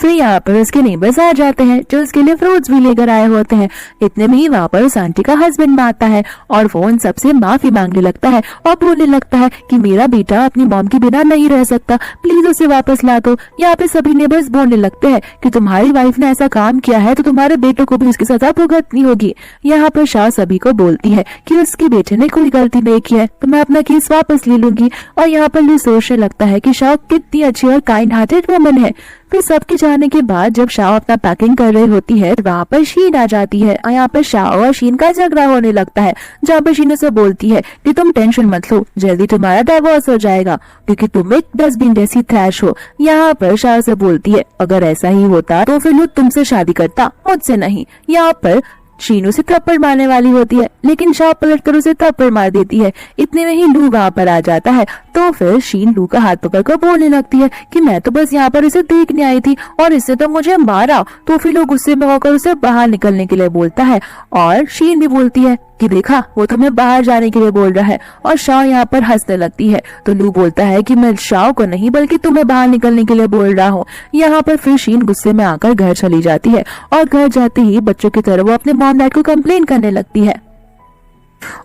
फिर यहाँ पर उसके नेबर्स आ जाते हैं जो उसके लिए फ्रूट्स भी लेकर आए होते हैं। इतने में ही वहाँ पर उस आंटी का हस्बैंड आता है और वो उन सबसे माफी मांगने लगता है और बोलने लगता है कि मेरा बेटा अपनी मॉम के बिना नहीं रह सकता, प्लीज उसे वापस ला दो। यहाँ पे सभी नेबर्स बोलने लगते हैं कि तुम्हारी वाइफ ने ऐसा काम किया है तो तुम्हारे बेटों को भी उसकी सजा भुगतनी होगी। यहाँ पर शाह सभी को बोलती है कि उसके बेटे ने कोई गलती नहीं की है तो मैं अपना केस वापस ले लूंगी। और यहाँ पर लू सोचने लगता है कि शाह कितनी अच्छी और काइंड हार्टेड वुमन है। फिर सबके जाने के बाद जब शाह अपना पैकिंग कर रही होती है वहाँ पर शीन आ जाती है और यहाँ पर शाह और शीन का झगड़ा होने लगता है, जहाँ पर शीन उसे बोलती है कि तुम टेंशन मत लो, जल्दी तुम्हारा डाइवोर्स हो जाएगा क्योंकि तुम एक डस्टबिन जैसी थ्रैश हो। यहाँ पर शाह से बोलती है अगर ऐसा ही होता तो फिर लू तुमसे शादी करता, मुझसे नहीं। यहाँ पर शीन उसे थप्पड़ मारने वाली होती है लेकिन शाह पलटकर उसे थप्पड़ मार देती है। इतने में ही लू वहाँ पर आ जाता है तो फिर शीन लू का हाथ पकड़कर बोलने लगती है कि मैं तो बस यहाँ पर इसे देखने आई थी और इससे तो मुझे मारा। तो फिर लू गुस्से में होकर उसे बाहर निकलने के लिए बोलता है और शीन भी बोलती है कि देखा वो तुम्हें बाहर जाने के लिए बोल रहा है। और शाह यहाँ पर हंसने लगती है तो लू बोलता है कि मैं शाह को नहीं बल्कि तुम्हें बाहर निकलने के लिए बोल रहा हूँ। यहाँ पर फिर शीन गुस्से में आकर घर चली जाती है और घर जाते ही बच्चों की तरह वो अपने मॉम डैड को कंप्लेन करने लगती है।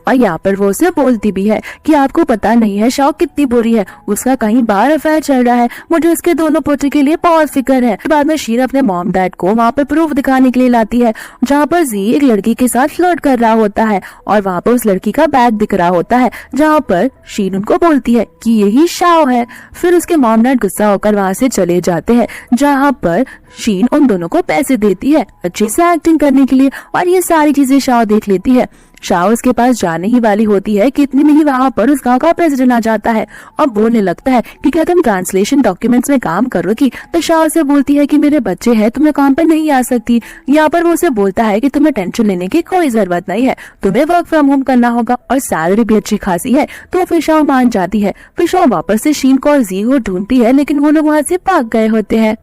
और यहाँ पर वो उसे बोलती भी है कि आपको पता नहीं है शाह कितनी बुरी है, उसका कहीं बाहर अफेयर चल रहा है, मुझे उसके दोनों पोते के लिए बहुत फिक्र है। बाद में शीन अपने मॉम डैड को वहाँ पर प्रूफ दिखाने के लिए लाती है जहाँ पर जी एक लड़की के साथ फ्लर्ट कर रहा होता है और वहाँ पर उस लड़की का बैग दिख रहा होता है, जहाँ पर शीन उनको बोलती है कि यही शाह है। फिर उसके मॉम डैड गुस्सा होकर वहाँ से चले जाते हैं, जहाँ पर शीन उन दोनों को पैसे देती है अच्छे से एक्टिंग करने के लिए और ये सारी चीजें शाह देख लेती है। शाह उसके पास जाने ही वाली होती है कि इतने में ही वहाँ पर उस गांव का प्रेसिडेंट आ जाता है और बोलने लगता है कि क्या तुम ट्रांसलेशन डॉक्यूमेंट्स में काम करोगी। तो शाह से बोलती है कि मेरे बच्चे हैं तो मैं काम पर नहीं आ सकती। यहाँ पर वो उसे बोलता है कि तुम्हें टेंशन लेने की कोई जरूरत नहीं है, तुम्हें वर्क फ्रॉम होम करना होगा और सैलरी भी अच्छी खासी है। तो फिर शाह मान जाती है। फिर शाह वापस से शीन को और जी को ढूंढती है लेकिन वो लोग वहाँ से भाग गए होते हैं।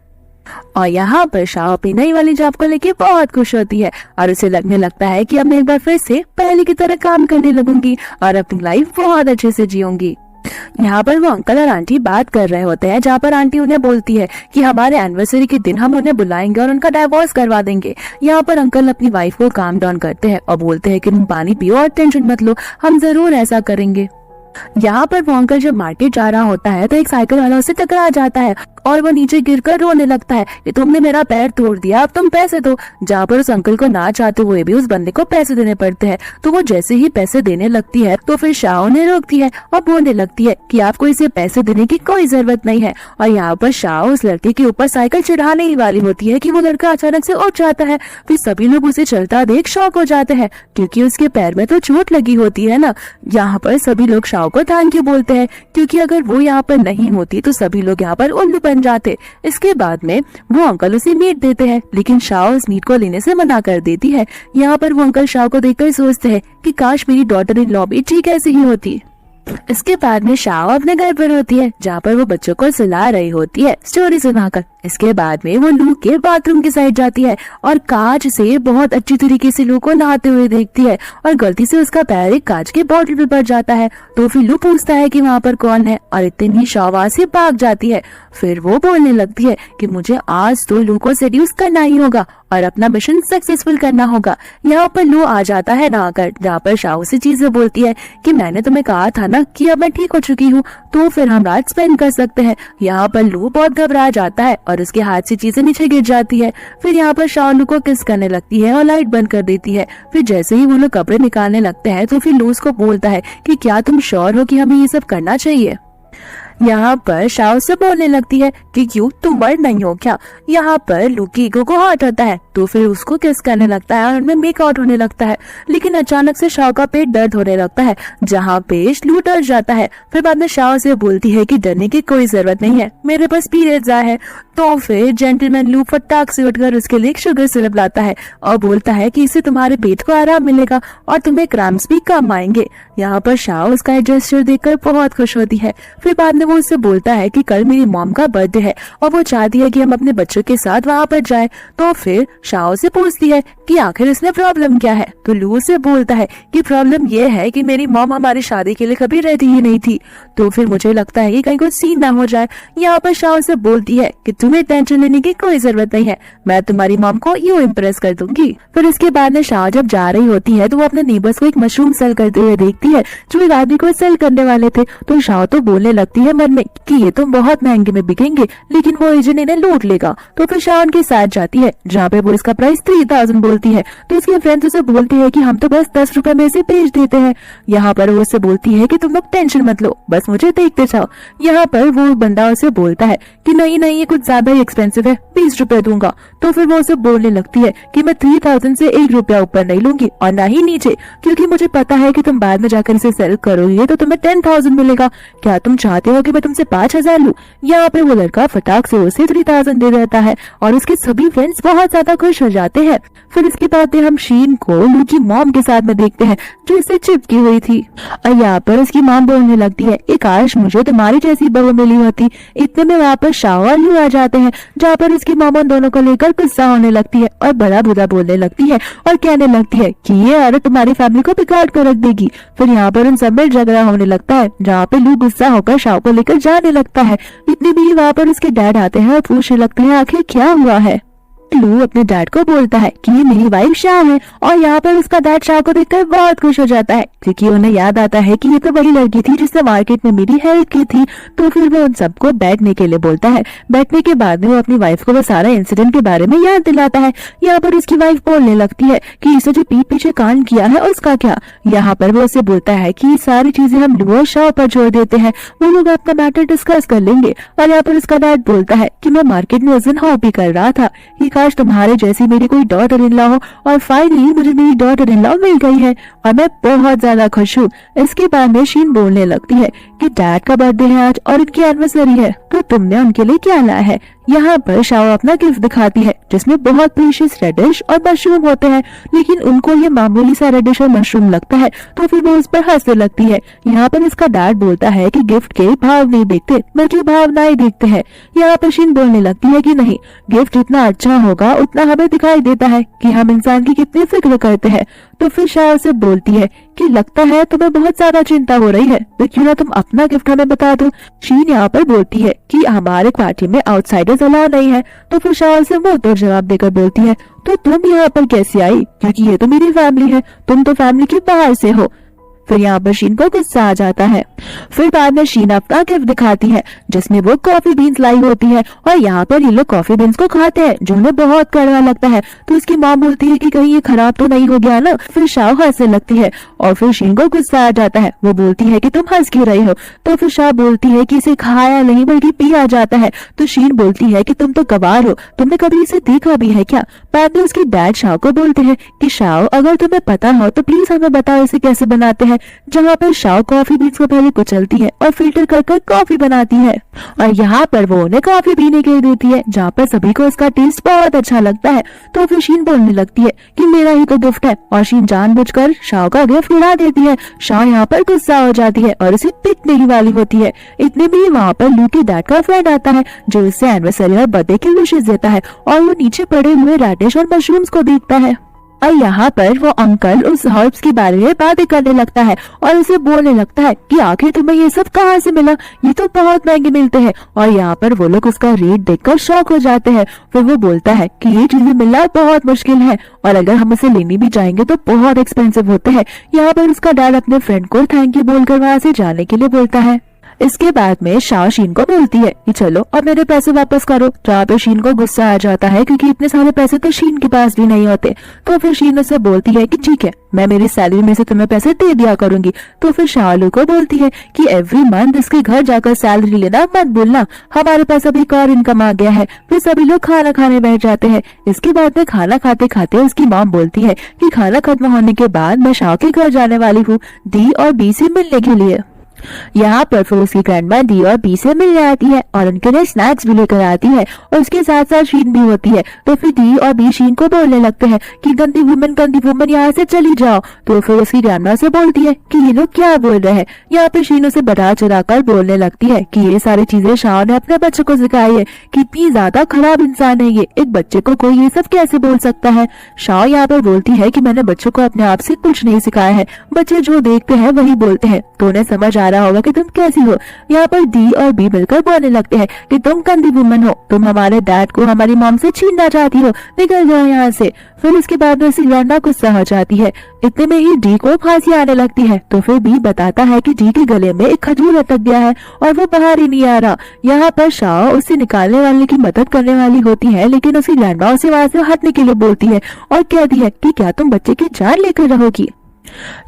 और यहाँ पर शाह अपनी नई वाली जॉब को लेके बहुत खुश होती है और उसे लगने लगता है कि अब मैं एक बार फिर से पहले की तरह काम करने लगूंगी और अपनी लाइफ बहुत अच्छे से जीऊंगी। यहाँ पर वो अंकल और आंटी बात कर रहे होते हैं, जहाँ पर आंटी उन्हें बोलती है कि हमारे एनिवर्सरी के दिन हम उन्हें बुलाएंगे और उनका डाइवोर्स करवा देंगे। यहाँ पर अंकल अपनी वाइफ को काम डाउन करते हैं और बोलते हैं कि तुम पानी पियो और टेंशन मत लो, हम जरूर ऐसा करेंगे। यहाँ पर वो अंकल जब मार्केट जा रहा होता है तो एक साइकिल वाला उसे टकरा जाता है और वो नीचे गिरकर रोने लगता है कि तुमने मेरा पैर तोड़ दिया, अब तुम पैसे दो। जहाँ पर उस अंकल को ना चाहते हुए भी उस बंदे को पैसे देने पड़ते हैं। तो वो जैसे ही पैसे देने लगती है तो फिर शाह उन्हें रोकती है और बोलने लगती है कि आपको इसे पैसे देने की कोई जरूरत नहीं है। और यहाँ पर शाह उस लड़के के ऊपर साइकिल चढ़ाने ही वाली होती है कि वो लड़का अचानक से उठ जाता है। फिर सभी लोग उसे चलता देख शॉक हो जाते हैं क्योंकि उसके पैर में तो चोट लगी होती है ना। यहाँ पर सभी लोग शाह को थैंक यू बोलते हैं क्योंकि अगर वो यहाँ पर नहीं होती तो सभी लोग यहाँ पर उल्लू बन जाते। इसके बाद में वो अंकल उसे मीट देते हैं लेकिन शाह उस मीट को लेने से मना कर देती है। यहाँ पर वो अंकल शाह को देखकर सोचते हैं कि काश मेरी डॉटर इन लॉ भी ठीक ऐसी ही होती। इसके बाद में शाह अपने घर पर होती है जहाँ पर वो बच्चों को सुला रही होती है स्टोरी सुनाकर। इसके बाद में वो लू के बाथरूम की साइड जाती है और कांच से बहुत अच्छी तरीके से लू को नहाते हुए देखती है और गलती से उसका पैर एक कांच के बॉटल पे पड़ जाता है। तो फिर लू पूछता है कि वहाँ पर कौन है और इतनी ही शाह वहाँ से भाग जाती है। फिर वो बोलने लगती है कि मुझे आज तो लू को सेड्यूस करना ही होगा और अपना मिशन सक्सेसफुल करना होगा। यहाँ पर लू आ जाता है नहाकर, जहाँ पर शाह उसे चीजें बोलती है कि मैंने तुम्हें कहा था ना कि अब मैं ठीक हो चुकी हूँ तो फिर हम रात स्पेंड कर सकते हैं। यहाँ पर लू बहुत घबरा जाता है और उसके हाथ से चीजें नीचे गिर जाती है। फिर यहाँ पर शाह लू को किस करने लगती है और लाइट बंद कर देती है। फिर जैसे ही वो लोग कपड़े निकालने लगते हैं तो फिर लू उसको बोलता है कि क्या तुम श्योर हो कि हमें ये सब करना चाहिए। यहाँ पर शाह से बोलने लगती है कि क्यों तुम मर्द नहीं हो क्या। यहाँ पर लू की ईगो को हर्ट होता है तो फिर उसको किस करने लगता है और उनमें मेक आउट होने लगता है। लेकिन अचानक से शाह का पेट दर्द होने लगता है जहाँ पे लू डर जाता है। फिर बाद में शाह से बोलती है कि डरने की कोई जरूरत नहीं है, मेरे पास पीरियड्स आए हैं। तो फिर जेंटलमैन लू फटाक से उठकर उसके लिए शुगर सिरप लाता है और बोलता है कि इससे तुम्हारे पेट को आराम मिलेगा और तुम्हें क्रैम्प्स भी कम आएंगे। यहाँ पर शाह उसका जेस्चर देखकर बहुत खुश होती है। फिर बाद में वो उससे बोलता है कि कल मेरी मॉम का बर्थडे हैं और वो चाहती है कि हम अपने बच्चों के साथ वहाँ पर जाएं। तो फिर शाओ से पूछती है कि आखिर इसमें प्रॉब्लम क्या है। तो लू से बोलता है कि प्रॉब्लम ये है कि मेरी मॉम हमारी शादी के लिए कभी रेडी ही नहीं थी, तो फिर मुझे लगता है कि कहीं कोई सीन ना हो जाए। यहाँ पर शाओ से बोलती है कि तुम्हें टेंशन लेने की कोई जरूरत नहीं है, मैं तुम्हारी मॉम को यूं इम्प्रेस कर दूंगी। फिर इसके बाद में शाओ जब जा रही होती है तो वो अपने नेबर्स को एक मशरूम सेल करते हुए देखती है जो एक आदमी को सेल करने वाले थे। तो शाओ तो बोलने लगती है मन में कि ये तो बहुत महंगे में बिकेंगे, लेकिन वो एजेंट इन्हें लूट लेगा। तो फिर शाओ उनके साथ जाती है जहाँ पे वो इसका प्राइस 3000 बोलती है। तो उसके फ्रेंड्स उसे बोलते हैं कि हम तो बस 10 रुपए में से बेच देते हैं। यहाँ पर वो उससे बोलती है कि तुम लोग टेंशन मत लो, बस मुझे देखते जाओ। यहाँ पर वो बंदा उसे बोलता है कि नहीं नहीं ये कुछ ज्यादा ही एक्सपेंसिव है, 20 रुपए दूंगा। तो फिर वो उसे बोलने लगती है कि मैं 3000 से 1 रुपया ऊपर नहीं लूंगी और ना ही नीचे, क्योंकि मुझे पता है कि तुम बाद में जाकर इसे सेल करोगे तो तुम्हें 10,000 मिलेगा। क्या तुम चाहते हो कि मैं तुमसे 5,000 लूं? यहाँ पे वो लड़का फटाक से उसे 3000 दे देता है और उसके सभी फ्रेंड्स बहुत ज्यादा खुश हो जाते हैं। फिर इसके बाद हम शीन को लू की मॉम के साथ में देखते हैं जो इससे चिपकी हुई थी और यहाँ पर उसकी मॉम बोलने लगती है कि काश मुझे तुम्हारी जैसी बहू मिली होती। इतने में वहाँ पर शाओ और लू आ जाते हैं जहाँ पर उसकी मॉम उन दोनों को लेकर गुस्सा होने लगती है और बड़ा बुरा बोलने लगती है और कहने लगती है कि ये औरत तुम्हारी फैमिली को बिगाड़ कर रख देगी। फिर यहाँ पर उन सब में झगड़ा होने लगता है जहाँ पे लू गुस्सा होकर शाओ को लेकर जाने लगता है। इतनी भी वहाँ पर उसके डैड आते हैं और पूछने लगते हैं आखिर क्या हुआ है। लू अपने डैड को बोलता है कि ये मेरी वाइफ शाओ है और यहाँ पर उसका डैड शाओ को देखकर बहुत खुश हो जाता है क्योंकि उन्हें याद आता है कि ये तो वही लड़की थी जिसने मार्केट में मेरी हेल्प की थी। तो फिर वो उन सबको बैठने के लिए बोलता है। बैठने के बाद में वो अपनी वाइफ को वो सारा इंसिडेंट के बारे में याद दिलाता है। यहाँ पर उसकी वाइफ बोलने लगती है कि इसे जो पीठ पीछे कांड किया है उसका क्या। यहाँ पर वो उसे बोलता है कि ये सारी चीजें हम लू और शाओ पर छोड़ देते हैं, वो लोग अपना मैटर डिस्कस कर लेंगे। और यहाँ पर उसका डैड बोलता है कि मैं मार्केट में उस दिन हॉबी कर रहा था कि काश तुम्हारे जैसी मेरी कोई डॉटर इन लॉ हो और फाइनली मुझे मेरी डॉटर इन लॉ मिल गई है और मैं बहुत ज्यादा खुश हूँ। इसके बाद में शीन बोलने लगती है कि डैड का बर्थडे है आज और उनकी एनिवर्सरी है, तो तुमने उनके लिए क्या लाया है। यहाँ पर शाओ अपना गिफ्ट दिखाती है जिसमें बहुत प्रीशियस रेडिश और मशरूम होते हैं, लेकिन उनको ये मामूली सा रेडिश और मशरूम लगता है। तो फिर वो उस पर हंसने लगती है। यहाँ पर इसका डैड बोलता है कि गिफ्ट के भाव नहीं देखते बल्कि भावनाएं देखते हैं। यहाँ पर शीन बोलने लगती है कि नहीं, गिफ्ट जितना अच्छा होगा उतना हमें दिखाई देता है कि हम इंसान की कितनी फिक्र करते हैं। तो फिर शाओ से बोलती है कि लगता है तुम्हें बहुत ज्यादा चिंता हो रही है, तो क्यों ना तुम अपना गिफ्ट हमें बता दो। शीन यहाँ पर बोलती है कि हमारे पार्टी में आउटसाइडर्स अलाउ नहीं है। तो फिर शाओ से वो तो जवाब देकर बोलती है तो तुम यहाँ पर कैसे आई, क्योंकि ये तो मेरी फैमिली है, तुम तो फैमिली के बाहर से हो। फिर यहाँ पर शीन को गुस्सा आ जाता है। फिर बाद में शीन अपना गिफ्ट दिखाती है जिसमें वो कॉफी बीन्स लाई होती है और यहाँ पर ये लोग कॉफी बीन्स को खाते हैं जो उन्हें बहुत कड़वा लगता है। तो इसकी माँ बोलती है कि कहीं ये खराब तो नहीं हो गया ना। फिर शाओ हंसने लगती है और फिर शीन को गुस्सा आ जाता है। वो बोलती है कि तुम हंस क्यों रही हो। तो फिर शाओ बोलती है कि इसे खाया नहीं बल्कि पिया जाता है। तो शीन बोलती है कि तुम तो गवार हो, तुमने कभी इसे देखा भी है क्या। बाद में उसके डैड शाओ को बोलते हैं कि शाओ अगर तुम्हें पता हो तो प्लीज हमें बताओ इसे कैसे बनाते हैं। जहाँ पर शाओ कॉफी बीन्स को पहले कुचलती है और फिल्टर कर कॉफी बनाती है और यहाँ पर वो उन्हें कॉफी पीने के लिए देती है जहाँ पर सभी को इसका टेस्ट बहुत अच्छा लगता है। तो फिर शीन बोलने लगती है कि मेरा ही तो गिफ्ट है और शीन जानबूझकर शाओ का गिफ्ट उड़ा देती है। शाओ यहाँ पर गुस्सा हो जाती है और उसे पिटने की वाली होती है। इतने में वहाँ पर लू के डैड का फ्रेंड आता है जो उससे एनिवर्सरी और बर्थडे की विशेष देता है और वो नीचे पड़े हुए रेडिश और मशरूम्स को देखता है। और यहाँ पर वो अंकल उस हर्ब्स के बारे में बातें करने लगता है और उसे बोलने लगता है कि आखिर तुम्हें ये सब कहाँ से मिला, ये तो बहुत महंगे मिलते हैं। और यहाँ पर वो लोग उसका रेट देखकर शॉक हो जाते हैं। फिर वो बोलता है कि ये चीजें मिलना बहुत मुश्किल है और अगर हम इसे लेने भी जाएंगे तो बहुत एक्सपेंसिव होते हैं। यहाँ पर उसका डैड अपने फ्रेंड को थैंक यू बोलकर वहाँ से जाने के लिए बोलता है। इसके बाद में शाओ शीन को बोलती है कि चलो अब मेरे पैसे वापस करो। जहाँ पे शीन को गुस्सा आ जाता है क्योंकि इतने सारे पैसे तो शीन के पास भी नहीं होते। तो फिर शीन उसे बोलती है कि ठीक है, मैं मेरी सैलरी में से तुम्हें पैसे दे दिया करूंगी। तो फिर शाओ लू को बोलती है कि एवरी मंथ इसके घर जाकर सैलरी लेना मत भूलना, हमारे पास अभी एक और इनकम आ गया है। फिर सभी लोग खाना खाने बैठ जाते हैं। इसके बाद में खाना खाते खाते उसकी मॉम बोलती है कि खाना खत्म होने के बाद मैं शाओ के घर जाने वाली हूँ डी और बी से मिलने के लिए। यहाँ पर फिर उसकी ग्रैंडमा डी और बी से मिलने आती है और उनके लिए स्नैक्स भी लेकर आती है और उसके साथ साथ शीन भी होती है। तो फिर डी और बी शीन को बोलने लगते हैं कि गंदी वुमन यहाँ से चली जाओ। तो फिर उसकी ग्रैंडमा से बोलती है कि ये लोग क्या बोल रहे हैं। यहाँ पे शीन उसे बढ़ा चढ़ाकर बोलने लगती है कि ये सारी चीजें शाओ ने अपने बच्चे को सिखाई है, कितनी ज्यादा खराब इंसान है ये, एक बच्चे को कोई ये सब कैसे बोल सकता है। शाओ यहाँ पर बोलती है कि मैंने बच्चों को अपने आप से कुछ नहीं सिखाया है, बच्चे जो देखते हैं वही बोलते हैं। तो उन्हें समझ आ रहा होगा कि तुम कैसी हो। यहाँ पर डी और बी मिलकर बोलने लगते हैं कि तुम गंदी वुमन हो, तुम हमारे डैड को हमारी मॉम से छीनना चाहती हो, निकल जाओ यहाँ से। फिर उसके बाद उसकी ग्रैंडमा गुस्सा हो जाती है। इतने में ही डी को खांसी आने लगती है। तो फिर बी बताता है कि डी के गले में एक खजूर अटक गया है और वो बाहर ही नहीं आ रहा। यहाँ पर शाओ उसे निकालने वाले की मदद करने वाली होती है, लेकिन उसकी ग्रैंडमा उसे वहां से हटने के लिए बोलती है और कहती है कि क्या तुम बच्चे की जान लेकर रहोगी।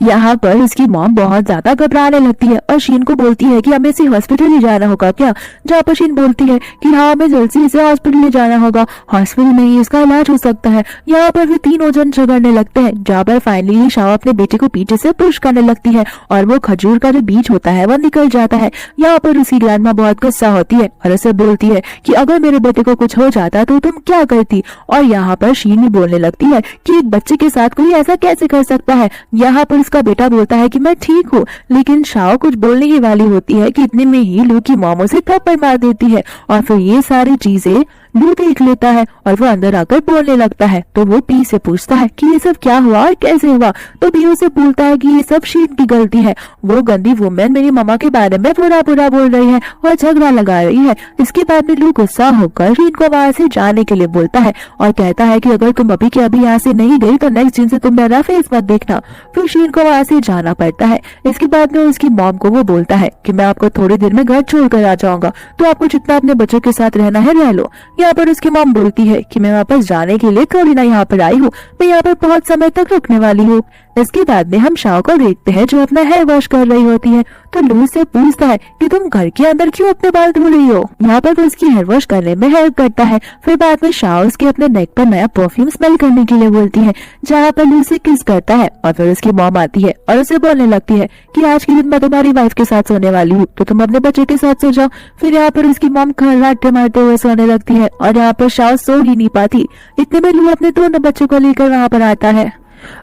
यहाँ पर उसकी मॉम बहुत ज्यादा घबराने लगती है और शीन को बोलती है कि हमें इसे हॉस्पिटल ले जाना होगा क्या। जहाँ पर शीन बोलती है कि हाँ, हमें जल्द से इसे हॉस्पिटल ले जाना होगा, हॉस्पिटल में ही इसका इलाज हो सकता है। यहाँ पर भी तीनों जन झगड़ने लगते हैं, जहाँ पर फाइनली शाओ अपने बेटे को पीछे से पुश करने लगती है और वो खजूर का जो बीज होता है वो निकल जाता है। यहाँ पर उसकी ग्रैंडमा बहुत गुस्सा होती है और उसे बोलती है कि अगर मेरे बेटे को कुछ हो जाता तो तुम क्या करती। और यहाँ पर शीन भी बोलने लगती है कि एक बच्चे के साथ कोई ऐसा कैसे कर सकता है। यहाँ पर उसका बेटा बोलता है कि मैं ठीक हूँ, लेकिन शाओ कुछ बोलने ही वाली होती है कि इतने में ही लू की मॉम उसे थप्पड़ मार देती है और फिर ये सारी चीजें लू देख लेता है और वो अंदर आकर बोलने लगता है। तो वो पी से पूछता है कि ये सब क्या हुआ और कैसे हुआ। तो पी उसे बोलता है कि ये सब शीन की गलती है, वो गंदी वुमेन मेरी मम्मा के बारे में बुरा बुरा बोल रही है और झगड़ा लगा रही है। इसके बाद में लू गुस्सा होकर शीन को वहां से जाने के लिए बोलता है और कहता है कि अगर तुम अभी के अभी यहाँ से नहीं गई तो नेक्स्ट दिन से तुम मेरा फेस मत देखना। फिर शीन को वहां से जाना पड़ता है। इसके बाद में उसकी मॉम को वो बोलता है कि मैं आपको थोड़ी देर में घर छोड़ कर आ जाऊंगा, तो आपको जितना अपने बच्चों के साथ रहना है रह लो। यहाँ पर उसकी मॉम बोलती है कि मैं वापस जाने के लिए थोड़ी ना यहाँ पर आई हूँ, मैं यहाँ पर बहुत समय तक रुकने वाली हूँ। इसके बाद में हम शाओ को देखते हैं जो अपना हेयर वॉश कर रही होती है। तो लू से पूछता है कि तुम घर के अंदर क्यों अपने बाल धो रही हो। यहाँ पर वो उसकी हेयर वॉश करने में हेल्प करता है। फिर बाद में शाओ उसके अपने नेक पर नया परफ्यूम स्मेल करने के लिए बोलती है, जहाँ पर लू से किस करता है और फिर उसकी मॉम आती है और उसे बोलने लगती है कि आज के दिन मैं तुम्हारी वाइफ के साथ सोने वाली हूँ, तो तुम अपने बच्चे के साथ सो जाओ। फिर यहाँ पर उसकी मॉम खर्राटे मारते हुए सोने लगती है और यहाँ पर शाओ सो ही नहीं पाती। इतने में लू अपने दोनों बच्चों को लेकर वहाँ पर आता है।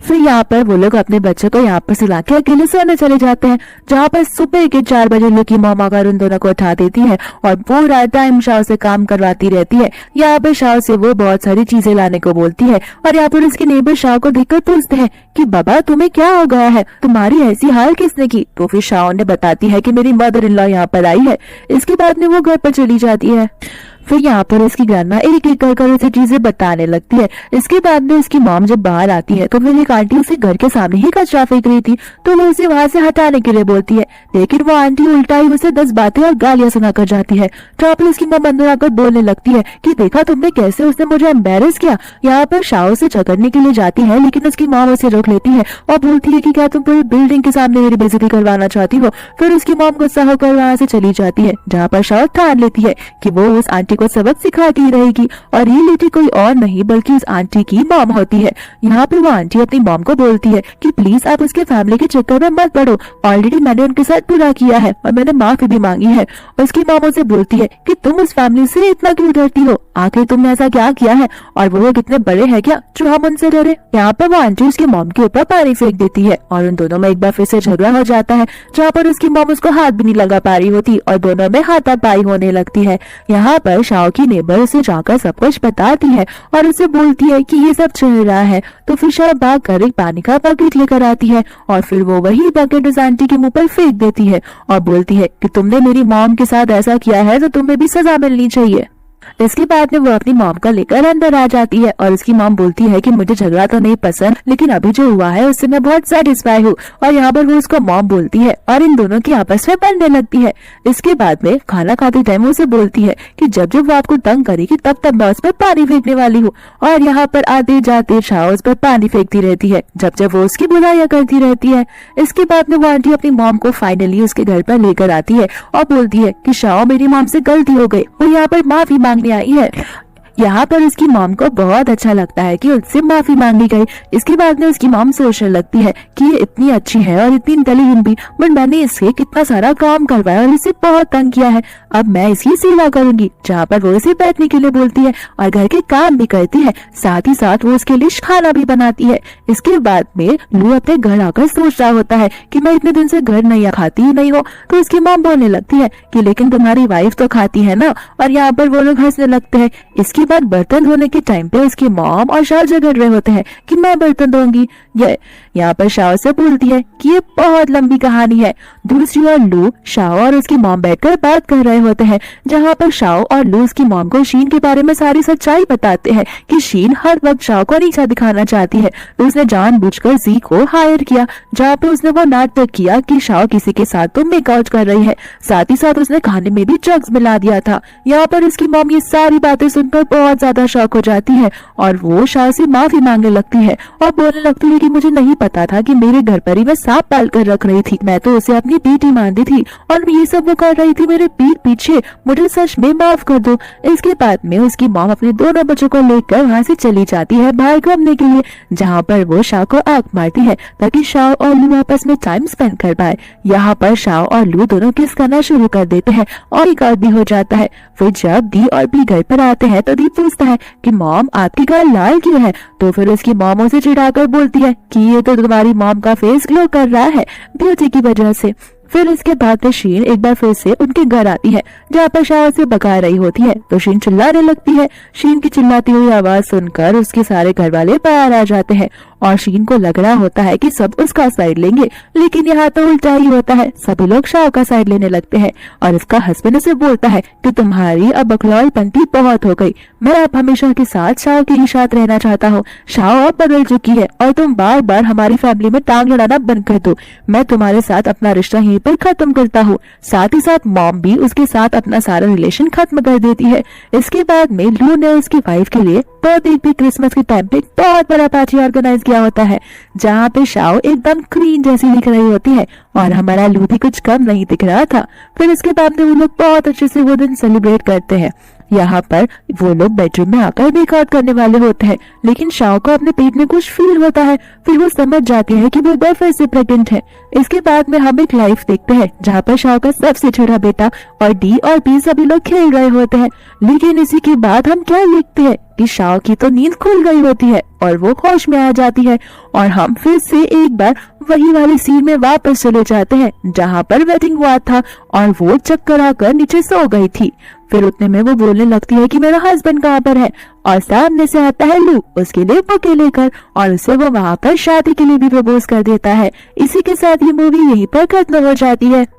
फिर यहाँ पर वो लोग अपने बच्चे को यहाँ पर सुला के अकेले सोने चले जाते हैं, जहाँ पर सुबह के 4 बजे लू की मॉम आकर उन दोनों को उठा देती है और पूरा टाइम शाओ से काम करवाती रहती है। यहाँ पर शाओ से वो बहुत सारी चीजें लाने को बोलती है और यहाँ पर उसके नेबर शाओ को देखकर पूछते हैं कि बाबा तुम्हें क्या हो गया है, तुम्हारी ऐसी हाल किसने की। तो फिर शाओ ने बताती है कि मेरी मदर इन लॉ यहाँ पर आई है। इसके बाद में वो घर पर चली जाती है। फिर यहाँ पर उसकी ग्रैंडमा एक एक कर उसे चीजें बताने लगती है। इसके बाद में उसकी मॉम जब बाहर आती है तो फिर एक आंटी उसे घर के सामने ही कचरा फेंक रही थी, तो वो उसे वहां से हटाने के लिए बोलती है, लेकिन वो आंटी उल्टा ही उसे 10 बातें और गालियां सुनाकर जाती है। तो फिर उसकी मॉम अंदर आकर बोलने लगती है कि देखा तुमने कैसे उसने मुझे एम्बेरस किया। यहाँ पर शाओ से झगड़ने के लिए जाती है, लेकिन उसकी मॉम उसे रोक लेती है और बोलती है कि क्या तुम पूरी बिल्डिंग के सामने मेरी बेइज्जती करवाना चाहती हो। फिर उसकी मॉम गुस्सा होकर वहां से चली जाती है, जहाँ पर शाओ ठान लेती है कि वो उस आंटी को सबक सिखाती रहेगी और ये लेडी कोई और नहीं बल्कि उस आंटी की मॉम होती है। यहाँ पर वो आंटी अपनी मॉम को बोलती है कि प्लीज आप उसके फैमिली के चक्कर में मत पड़ो, ऑलरेडी मैंने उनके साथ बुरा किया है और मैंने माफी भी मांगी है। और उसकी मॉम उसे बोलती है कि तुम उस फैमिली से इतना क्यों डरती हो, आखिर तुमने ऐसा क्या किया है और वो लोग इतने बड़े हैं क्या जो हम उनसे डरे। यहाँ पर वो आंटी उसकी मॉम के ऊपर पानी फेंक देती है और उन दोनों में एक बार फिर से झगड़ा हो जाता है, जहाँ पर उसकी मॉम उसको हाथ भी नहीं लगा पा रही होती और दोनों में हाथापाई होने लगती है। यहाँ पर शाओ की नेबर उसे जाकर सब कुछ बताती है और उसे बोलती है कि ये सब चल रहा है। तो फिर शाओ भाग कर एक पानी का बकेट लेकर आती है और फिर वो वही बकेट उस आंटी के मुंह पर फेंक देती है और बोलती है कि तुमने मेरी मॉम के साथ ऐसा किया है तो तुम्हें भी सजा मिलनी चाहिए। इसके बाद में वो अपनी मॉम को लेकर अंदर आ जाती है और उसकी मॉम बोलती है कि मुझे झगड़ा तो नहीं पसंद, लेकिन अभी जो हुआ है उससे मैं बहुत सेटिस्फाई हूँ। और यहाँ पर वो उसको मॉम बोलती है और इन दोनों की आपस में बनने लगती है। इसके बाद में खाना खाते टाइम उसे बोलती है कि जब जब वो आपको तंग करेगी तब तब मैं उस पर पानी फेंकने वाली हूँ। और यहाँ पर आते जाते शाओ उस पर पानी फेंकती रहती है जब जब वो उसकी बुराइयां करती रहती है। इसके बाद में वो आंटी अपनी मॉम को फाइनली उसके घर पर लेकर आती है और बोलती है कि शाओ मेरी मॉम से गलती हो गई और यहाँ पर माफी मांगने आई है। यहाँ पर उसकी मॉम को बहुत अच्छा लगता है कि उससे माफी मांगी गई। इसके बाद में उसकी मॉम सोचने लगती है कि ये इतनी अच्छी है और इतनी इंटेलिजेंट भी, बट मैंने इससे कितना सारा काम करवाया और इसे बहुत तंग किया है, अब मैं इसकी सेवा करूंगी। जहाँ पर वो इसे बैठने के लिए बोलती है और घर के काम भी करती है, साथ ही साथ वो उसके लिए खाना भी बनाती है। इसके बाद में लू अपने घर आकर सोच रहा होता है कि मैं इतने दिन से घर नहीं खाती ही नहीं हो, तो उसकी मॉम बोलने लगती है कि लेकिन तुम्हारी वाइफ तो खाती है ना, और यहाँ पर वो लोग हंसने लगते हैं। इसके बाद बर्तन धोने के टाइम पे उसकी मॉम और शाओ झगड़ रहे होते हैं कि मैं बर्तन धोऊंगी। ये यहाँ पर शाओ से बोलती है कि ये बहुत लंबी कहानी है। दूसरी ओर लू, शाओ और उसकी मॉम बैठकर बात कर रहे होते हैं, जहाँ पर शाओ और लू उसकी मॉम को शीन के बारे में सारी सच्चाई बताते हैं कि शीन हर वक्त शाओ को नीचा दिखाना चाहती है, तो उसने जानबूझकर जी को हायर किया, जहाँ पर उसने वो नाटक किया कि शाओ किसी के साथ तो मेकआउट कर रही है, साथ ही साथ उसने खाने में भी ड्रग्स मिला दिया था। यहाँ पर उसकी मॉम ये सारी बातें सुनकर बहुत ज्यादा शॉक हो जाती है और वो शाओ से माफी मांगने लगती है और बोलने लगती है कि मुझे नहीं पता था कि मेरे घर पर ही मैं सांप पाल कर रख रही थी, मैं तो उसे अपनी बेटी मानती थी और ये सब वो कर रही थी मेरे पीठ पीछे, मुझे सच में माफ कर दो। इसके बाद में उसकी मॉम अपने दोनों बच्चों को लेकर वहाँ से चली जाती है बाहर घूमने के लिए, जहाँ पर वो शाओ को आग मारती है ताकि शाओ और लू आपस में टाइम स्पेंड कर पाए। यहाँ पर शाओ और लू दोनों किस करना शुरू कर देते हैं और एक भी हो जाता है। फिर जब दी और भी घर पर आते हैं तो दी पूछता है कि मॉम आपकी गाल लाल क्यों है, तो फिर उसकी मॉम उसे चिढ़ाकर बोलती है कि ये तो तुम्हारी मॉम का फेस ग्लो कर रहा है ब्यूटी की वजह से। फिर इसके बाद में शीन एक बार फिर से उनके घर आती है, जहाँ पर शाओ से बका रही होती है, तो शीन चिल्लाने लगती है। शीन की चिल्लाती हुई आवाज सुनकर उसके सारे घर वाले बाहर आ जाते हैं और शीन को लग रहा होता है कि सब उसका साइड लेंगे, लेकिन यहाँ तो उल्टा ही होता है, सभी लोग शाओ का साइड लेने लगते हैं और इसका हस्बैंड उसे बोलता है कि तुम्हारी अब बकलौलपंती बहुत हो गई, मैं अब हमेशा के साथ शाओ के ही साथ रहना चाहता हूँ, शाओ अब बदल चुकी है और तुम बार बार हमारी फैमिली में टांग लड़ाना बंद कर दो, मैं तुम्हारे साथ अपना रिश्ता यहीं पर खत्म करता हूँ। साथ ही साथ मॉम भी उसके साथ अपना सारा रिलेशन खत्म कर देती है। इसके बाद में लू ने उसकी वाइफ के लिए बर्थडे पे क्रिसमस के टाइम पे बहुत बड़ा पार्टी ऑर्गेनाइज किया होता है, जहाँ पे शाओ एकदम क्वीन जैसी दिख रही होती है और हमारा लू भी कुछ कम नहीं दिख रहा था। फिर इसके बाद में वो लोग बहुत अच्छे से वो दिन सेलिब्रेट करते हैं। यहाँ पर वो लोग बेडरूम में आकर मेकआउट करने वाले होते हैं, लेकिन शाओ को अपने पेट में कुछ फील होता है, फिर वो समझ जाती है कि वो फिर से प्रेग्नेंट है। इसके बाद में हम एक लाइफ देखते हैं जहाँ पर शाओ का सबसे छोटा बेटा और डी और बी सभी लोग खेल रहे होते हैं, लेकिन इसी के बाद हम क्या देखते हैं कि शाओ की तो नींद खुल गई होती है और वो होश में आ जाती है और हम फिर से एक बार वही वाली सीन में वापस चले जाते हैं जहाँ पर वेडिंग हुआ था और वो चक्कर आकर नीचे सो गई थी। फिर उतने में वो बोलने लगती है कि मेरा हस्बैंड कहाँ पर है, और सामने से आता है लू उसके लिए बुके लेकर और उसे वो वहाँ पर शादी के लिए भी प्रपोज कर देता है। इसी के साथ ये मूवी यहीं पर खत्म हो जाती है।